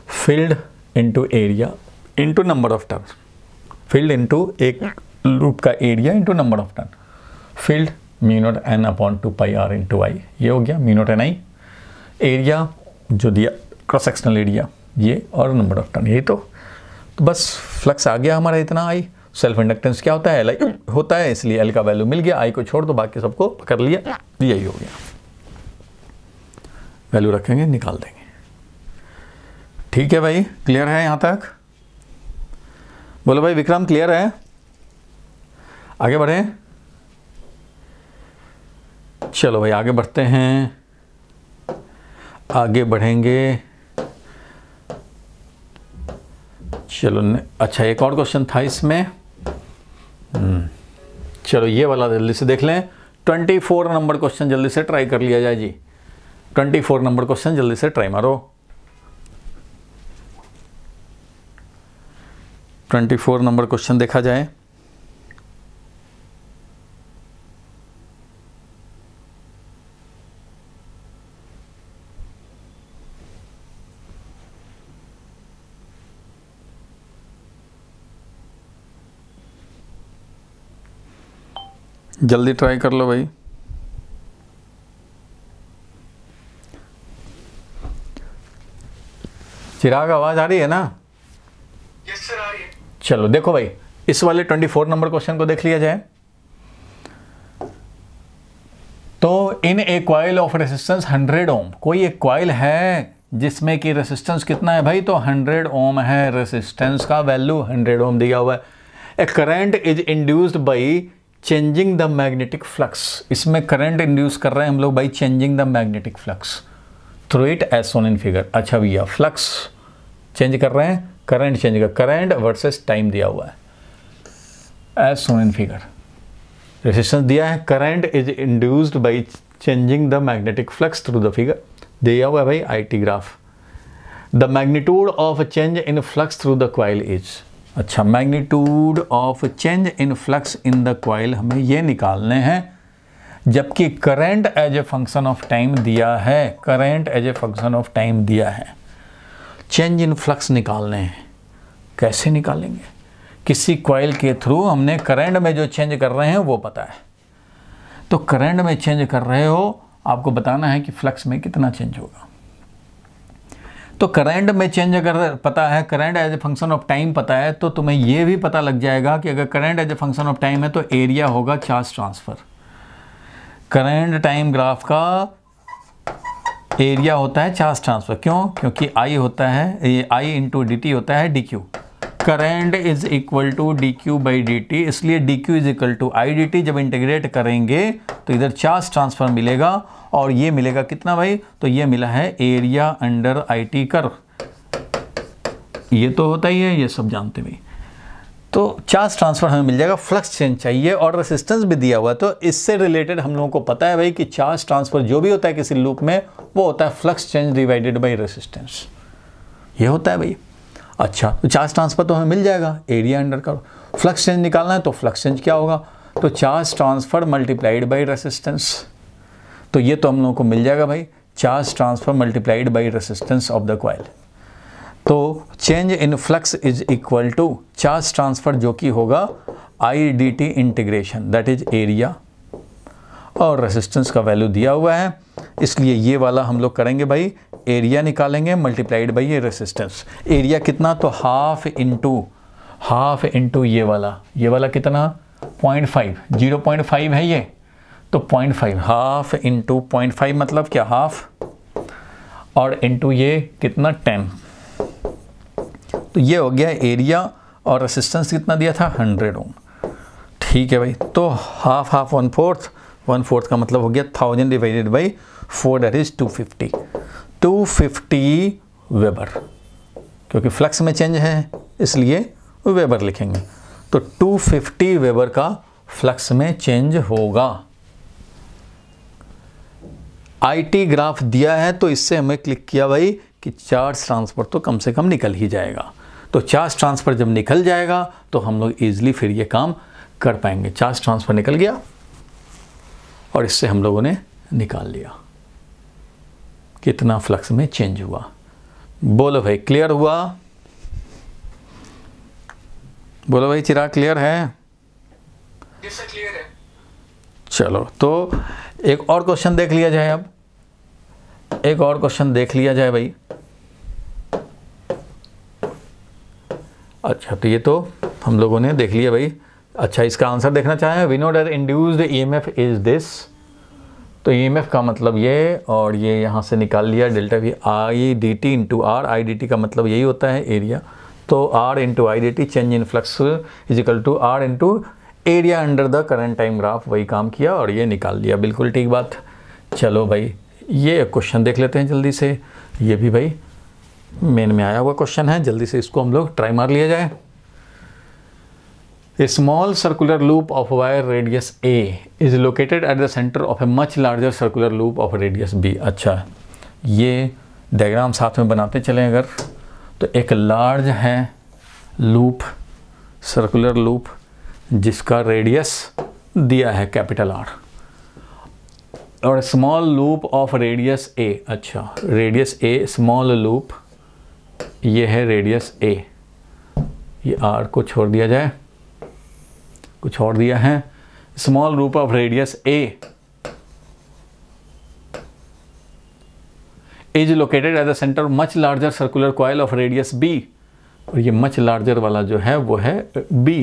field into area into number of turn, field into एक लूप का area into number of turn, field μ0 n upon 2πr into I, ये हो गया μ0 n i, एरिया जो दिया क्रॉस सेक्शनल एरिया ये, और नंबर ऑफ टर्न, यही तो बस फ्लक्स आ गया हमारा इतना। आई सेल्फ इंडक्टेंस क्या होता है, Li होता है, इसलिए L का वैल्यू मिल गया, I को छोड़ दो, बाकी सबको पकड़ लिया, यही हो गया। वैल्यू रखेंगे, निकाल देंगे। ठीक है भाई, क्लियर है यहाँ तक? बोलो भाई विक्रम, क्लियर है? आगे बढ़े, चलो भाई आगे बढ़ते हैं, आगे बढ़ेंगे। चलो अच्छा, एक और क्वेश्चन था इसमें, चलो ये वाला जल्दी से देख लें। 24 नंबर क्वेश्चन जल्दी से ट्राई कर लिया जाए जी, 24 नंबर क्वेश्चन जल्दी से ट्राई मारो। 24 नंबर क्वेश्चन देखा जाए। जल्दी ट्राई कर लो भाई। चिराग आवाज आ रही है ना? यस सर, आ रही है। चलो देखो भाई, इस वाले 24 नंबर क्वेश्चन को देख लिया जाए। तो इन ए कॉइल ऑफ रेसिस्टेंस 100 ओम, कोई एक कॉइल है जिसमें कि रेसिस्टेंस कितना है भाई, तो 100 ओम है, रेसिस्टेंस का वैल्यू 100 ओम दिया हुआ है। A current is induced by changing the magnetic flux, इसमें करंट इंड्यूस कर रहे हैं हम लोग by changing the magnetic flux through it as shown in figure. अच्छा भैया, फ्लक्स चेंज कर रहे हैं, करंट चेंज कर, करंट वर्सेस टाइम दिया हुआ है as shown in figure. Resistance दिया है, current is induced by changing the magnetic flux through the figure, दिया हुआ है भाई IT graph. The magnitude of change in flux through the coil is, अच्छा magnitude of change in flux in the coil हमें ये निकालने हैं, जबकि current as a function of time दिया है, current as a function of time दिया है। चेंज इन फ्लक्स निकालने हैं, कैसे निकालेंगे? किसी कॉइल के थ्रू हमने करंट में जो चेंज कर रहे हैं वो पता है, तो करंट में चेंज कर रहे हो, आपको बताना है कि फ्लक्स में कितना चेंज होगा। तो करंट में चेंज अगर पता है, current as a function of time पता है, तो तुम्हें ये भी पता लग जाएगा कि अगर current as a function of time है तो एरिया होगा charge transfer. Current time graph का एरिया होता है चार्ज ट्रांसफ़र, क्यों? क्योंकि आई होता है, ये आई इंटू डी टी होता है D Q, current is equal to D Q by D T, इसलिए D Q is equal to I D T. जब इंटीग्रेट करेंगे तो इधर चार्ज ट्रांसफ़र मिलेगा, और ये मिलेगा कितना भाई, तो ये मिला है area under I T curve, ये तो होता ही है, ये सब जानते भाई। तो चार्ज ट्रांसफ़र हमें मिल जाएगा, फ्लक्स चेंज चाहिए और रेसिस्टेंस भी दिया हुआ है। तो इससे रिलेटेड हम लोगों को पता है भाई कि चार्ज ट्रांसफ़र जो भी होता है किसी लूप में वो होता है flux change divided by resistance, ये होता है भाई। अच्छा, तो चार्ज ट्रांसफ़र तो हमें मिल जाएगा, एरिया अंडर का। फ्लक्स चेंज निकालना है तो फ्लक्स चेंज क्या होगा, तो charge transfer multiplied by resistance. तो ये तो हम लोगों को मिल जाएगा भाई, charge transfer multiplied by resistance of the coil. तो change in flux is equal to charge transfer जो कि होगा I D T integration, that is area, और रेसिस्टेंस का वैल्यू दिया हुआ है, इसलिए ये वाला हम लोग करेंगे भाई, एरिया निकालेंगे मल्टीप्लाइड बाई ये रेसिस्टेंस। एरिया कितना, तो हाफ इंटू ये वाला कितना 0.5, 0.5 है ये, तो 0.5, हाफ इंटू 0.5 मतलब क्या, हाफ, और इंटू ये कितना 10, तो ये हो गया एरिया। और रेसिस्टेंस कितना दिया था 100 ओम। ठीक है भाई, तो हाफ 1/4 का मतलब हो गया 1000 divided by 4, that is 250 weber, क्योंकि फ्लक्स में चेंज है इसलिए वेबर लिखेंगे। तो 250 वेबर का फ्लक्स में चेंज होगा। आईटी ग्राफ दिया है तो इससे हमें क्लिक किया भाई कि चार्ज ट्रांसफ़र तो कम से कम निकल ही जाएगा। तो चार्ज ट्रांसफ़र जब निकल जाएगा तो हम लोग ईजिली फिर ये काम कर पाएंगे। चार्ज ट्रांसफ़र निकल गया और इससे हम लोगों ने निकाल लिया कितना फ्लक्स में चेंज हुआ। बोलो भाई, क्लियर हुआ? बोलो भाई, चिराग क्लियर है? यस सर, क्लियर है। चलो, तो एक और क्वेश्चन देख लिया जाए। अब एक और क्वेश्चन देख लिया जाए भाई। अच्छा, तो ये तो हम लोगों ने देख लिया भाई। अच्छा, इसका आंसर देखना चाहें, we know that induced EMF is this. तो ईएमएफ का मतलब ये, और ये यहाँ से निकाल लिया delta V I D T into R. I D T का मतलब यही होता है एरिया। तो R into I D T, change in flux is equal to R into area under the current time graph. वही काम किया और ये निकाल लिया। बिल्कुल ठीक बात। चलो भाई, ये क्वेश्चन देख लेते हैं जल्दी से। ये भी भाई मेन में आया हुआ क्वेश्चन है, जल्दी से इसको हम लोग ट्राई मार लिया जाए। A small circular loop of wire radius A is located at the center of a much larger circular loop of radius B। अच्छा, ये डायग्राम साथ में बनाते चलें अगर, तो एक लार्ज है लूप, सर्कुलर लूप, जिसका रेडियस दिया है कैपिटल R, और small loop of radius A। अच्छा, रेडियस A, स्मॉल लूप, ये है रेडियस A। ये R को छोड़ दिया जाए, कुछ और दिया है, small loop of radius A is located at the centre much larger circular coil of radius B। और ये मच लार्जर वाला जो है वो है B।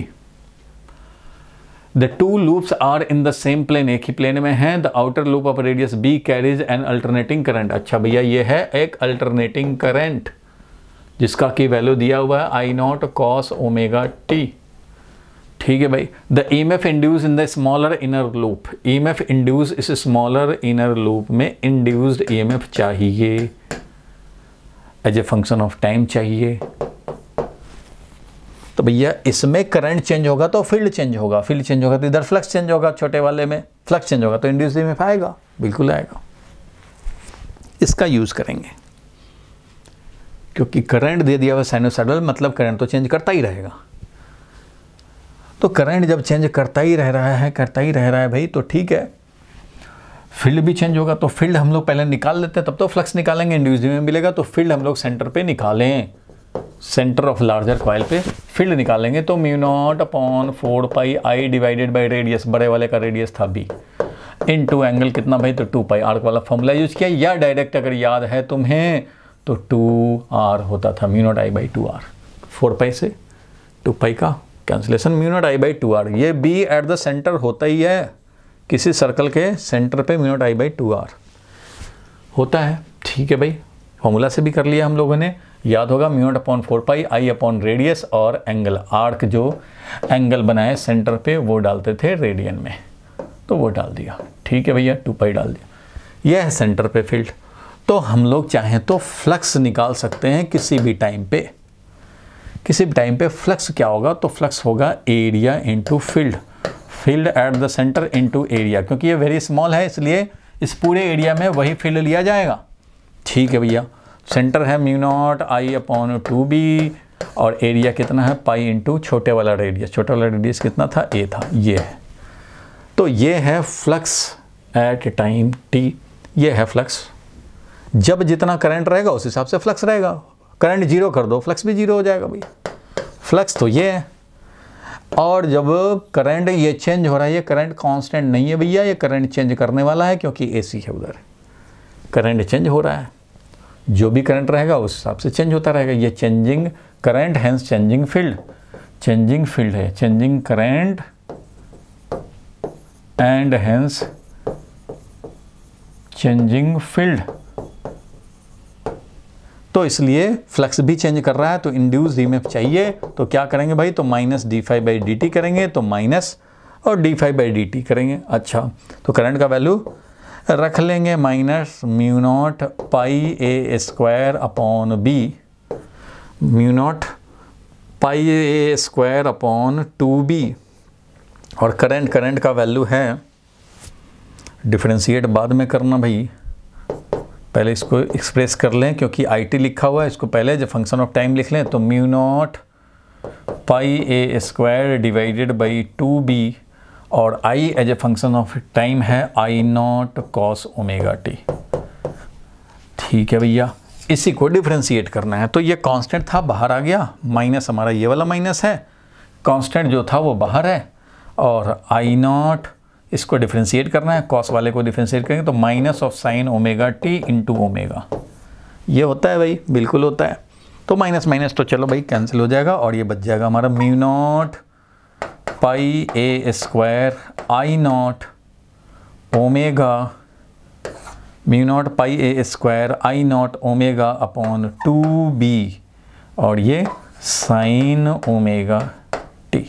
The two loops are in the same plane, एक ही प्लेन में है। The outer loop of radius B carries an alternating current. अच्छा भैया, ये है एक अल्टरनेटिंग करंट जिसका की वैल्यू दिया हुआ है I naught cos omega t। ठीक है भाई। The EMF induce in the smaller inner loop, EMF induce इस स्मॉलर इनर लूप में इंड्यूस्ड EMF चाहिए as a function of time चाहिए। तो भैया इसमें करंट चेंज होगा तो फील्ड चेंज होगा, फील्ड चेंज होगा तो इधर फ्लक्स चेंज होगा, छोटे वाले में फ्लक्स चेंज होगा तो इंड्यूस्ड EMF आएगा, बिल्कुल आएगा। इसका यूज करेंगे क्योंकि करंट दे दिया हुआ साइनोसॉइडल, मतलब करंट तो चेंज करता ही रहेगा। तो करंट जब चेंज करता ही रह रहा है भाई, तो ठीक है, फील्ड भी चेंज होगा। तो फील्ड हम लोग पहले निकाल लेते हैं, तब तो फ्लक्स निकालेंगे, इंड्यूस्ड EMF मिलेगा। तो फील्ड हम लोग सेंटर पे निकालें, सेंटर ऑफ लार्जर कॉइल पे फील्ड निकालेंगे। तो mu naught upon 4 pi I divided by radius, बड़े वाले का रेडियस था B, इनटू एंगल कितना भाई, तो 2 पाई आर्क वाला फॉर्मूला यूज किया, या डायरेक्ट अगर याद है तुम्हें तो 2r होता था, mu naught I by 2r। 4 पाई से 2 पाई का cancellation, mu naught I by 2r। ये B एट द सेंटर होता ही है, किसी सर्कल के सेंटर पे mu naught I by 2r होता है। ठीक है भाई, फॉर्मूला से भी कर लिया हम लोगों ने, याद होगा म्यू नॉट अपॉन 4 पाई आई अपॉन रेडियस, और एंगल आर्क जो एंगल बनाए सेंटर पे वो डालते थे रेडियन में, तो वो डाल दिया। ठीक है भैया, 2 पाई डाल दिया। यह है सेंटर पे फील्ड। तो हम लोग चाहें तो फ्लक्स निकाल सकते हैं किसी भी टाइम पे, किसी भी टाइम पे फ्लक्स क्या होगा, तो फ्लक्स होगा area into field, field at the centre into area, क्योंकि ये वेरी स्मॉल है इसलिए इस पूरे एरिया में वही फील्ड लिया जाएगा। ठीक है भैया, सेंटर है mu not I upon 2b और एरिया कितना है पाई इंटू छोटे वाला रेडियस, छोटा वाला रेडियस कितना था, a था, ये है। तो ये है फ्लक्स एट टाइम t, ये है फ्लक्स। जब जितना करंट रहेगा उस हिसाब से फ्लक्स रहेगा, करंट जीरो कर दो फ्लक्स भी जीरो हो जाएगा भैया। फ्लक्स तो ये है, और जब करंट ये चेंज हो रहा है, ये करंट कांस्टेंट नहीं है भैया, ये करंट चेंज करने वाला है क्योंकि AC है, उधर करंट चेंज हो रहा है, जो भी करंट रहेगा उस हिसाब से चेंज होता रहेगा। ये changing current hence changing field, changing field है, changing current and hence changing field. तो इसलिए फ्लक्स भी चेंज कर रहा है, तो इंड्यूस ईएमएफ चाहिए, तो क्या करेंगे भाई, तो माइनस d∅dt करेंगे, तो माइनस और d∅dt करेंगे। अच्छा, तो करंट का वैल्यू रख लेंगे minus mu naught pi a square upon b, mu naught pi a square upon 2b, और करंट का वैल्यू है, डिफरेंशिएट बाद में करना भाई, पहले इसको एक्सप्रेस कर लें क्योंकि IT लिखा हुआ है, इसको पहले जब फंक्शन ऑफ टाइम लिख लें, तो mu naught pi a square divided by 2b, और I as a function of time है I naught cos omega t। ठीक है भैया, इसी को डिफरेंशिएट करना है। तो ये कांस्टेंट था, बाहर आ गया, माइनस हमारा ये वाला माइनस है, कांस्टेंट जो था वो बाहर है, और I नॉट इसको डिफरेंशिएट करना है, कॉस वाले को डिफरेंशिएट करेंगे तो minus of sine omega t into omega, ये होता है भाई, बिल्कुल होता है। तो माइनस माइनस तो चलो भाई कैंसिल हो जाएगा, और ये बच जाएगा हमारा mu naught pi a square I naught omega, mu naught pi a square I naught omega upon 2b, और ये साइन ओमेगा t।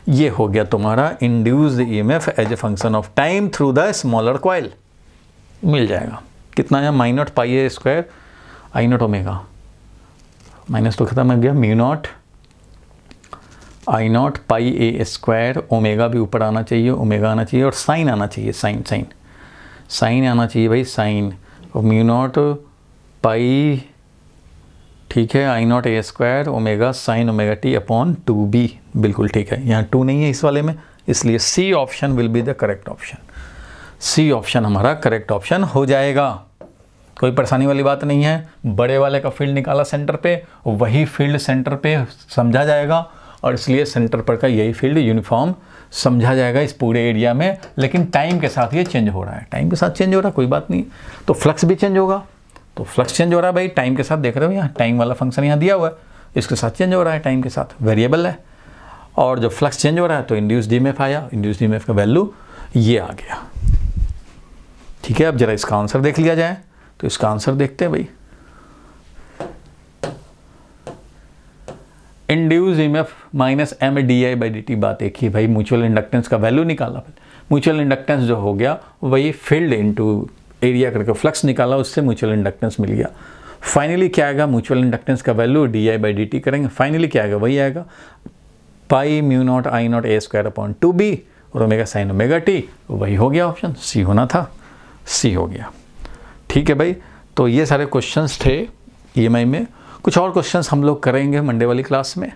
ये हो गया तुम्हारा induced EMF as a function of time through the smaller coil. मिल जाएगा कितना है, mu naught pi a square I naught omega, minus तो खत्म हो गया, mu naught I naught pi a square, omega भी ऊपर आना चाहिए, ओमेगा आना चाहिए, और साइन आना चाहिए, साइन साइन साइन आना चाहिए भाई, साइन, और म्यू नॉट पाई, ठीक है, I not a square omega sine omega t upon 2b, बिल्कुल ठीक है। यहाँ 2 नहीं है इस वाले में, इसलिए C option will be the correct option, C option हमारा करेक्ट ऑप्शन हो जाएगा। कोई परेशानी वाली बात नहीं है, बड़े वाले का फील्ड निकाला सेंटर पे, वही फील्ड सेंटर पे समझा जाएगा, और इसलिए सेंटर पर का यही फील्ड यूनिफॉर्म समझा जाएगा इस पूरे एरिया में। लेकिन टाइम के साथ ये चेंज हो रहा है, टाइम के साथ चेंज हो रहा है, कोई बात नहीं, तो फ्लक्स भी चेंज होगा, तो फ्लक्स चेंज हो रहा है भाई टाइम के साथ, देख रहे हो यहाँ टाइम वाला फंक्शन यहाँ दिया हुआ है, इसके साथ चेंज हो रहा है, टाइम के साथ वेरिएबल है, और जब फ्लक्स चेंज हो रहा है तो इंड्यूस्ड ईएमएफ आया, इंड्यूस्ड ईएमएफ का वैल्यू ये आ गया। ठीक है, अब जरा इसका आंसर देख लिया जाए, तो इसका आंसर देखते हैं भाई। इंड्यूस्ड ईएमएफ माइनस m/di/dt, बात एक ही भाई, म्यूचुअल इंडक्टेंस का वैल्यू निकाला, म्यूचुअल इंडक्टेंस जो हो गया वही फील्ड इनटू एरिया करके फ्लक्स निकाला, उससे म्यूचुअल इंडक्टेंस मिल गया। फाइनली क्या आएगा, म्यूचुअल इंडक्टेंस का वैल्यू di/dt करेंगे, फाइनली क्या आएगा, वही आएगा पाई mu naught I not a square upon 2b, और ओमेगा साइन ओमेगा t, वही हो गया ऑप्शन, C होना था, C हो गया। ठीक है भाई, तो ये सारे क्वेश्चंस थे EMI में, कुछ और क्वेश्चंस हम लोग करेंगे मंडे वाली क्लास में।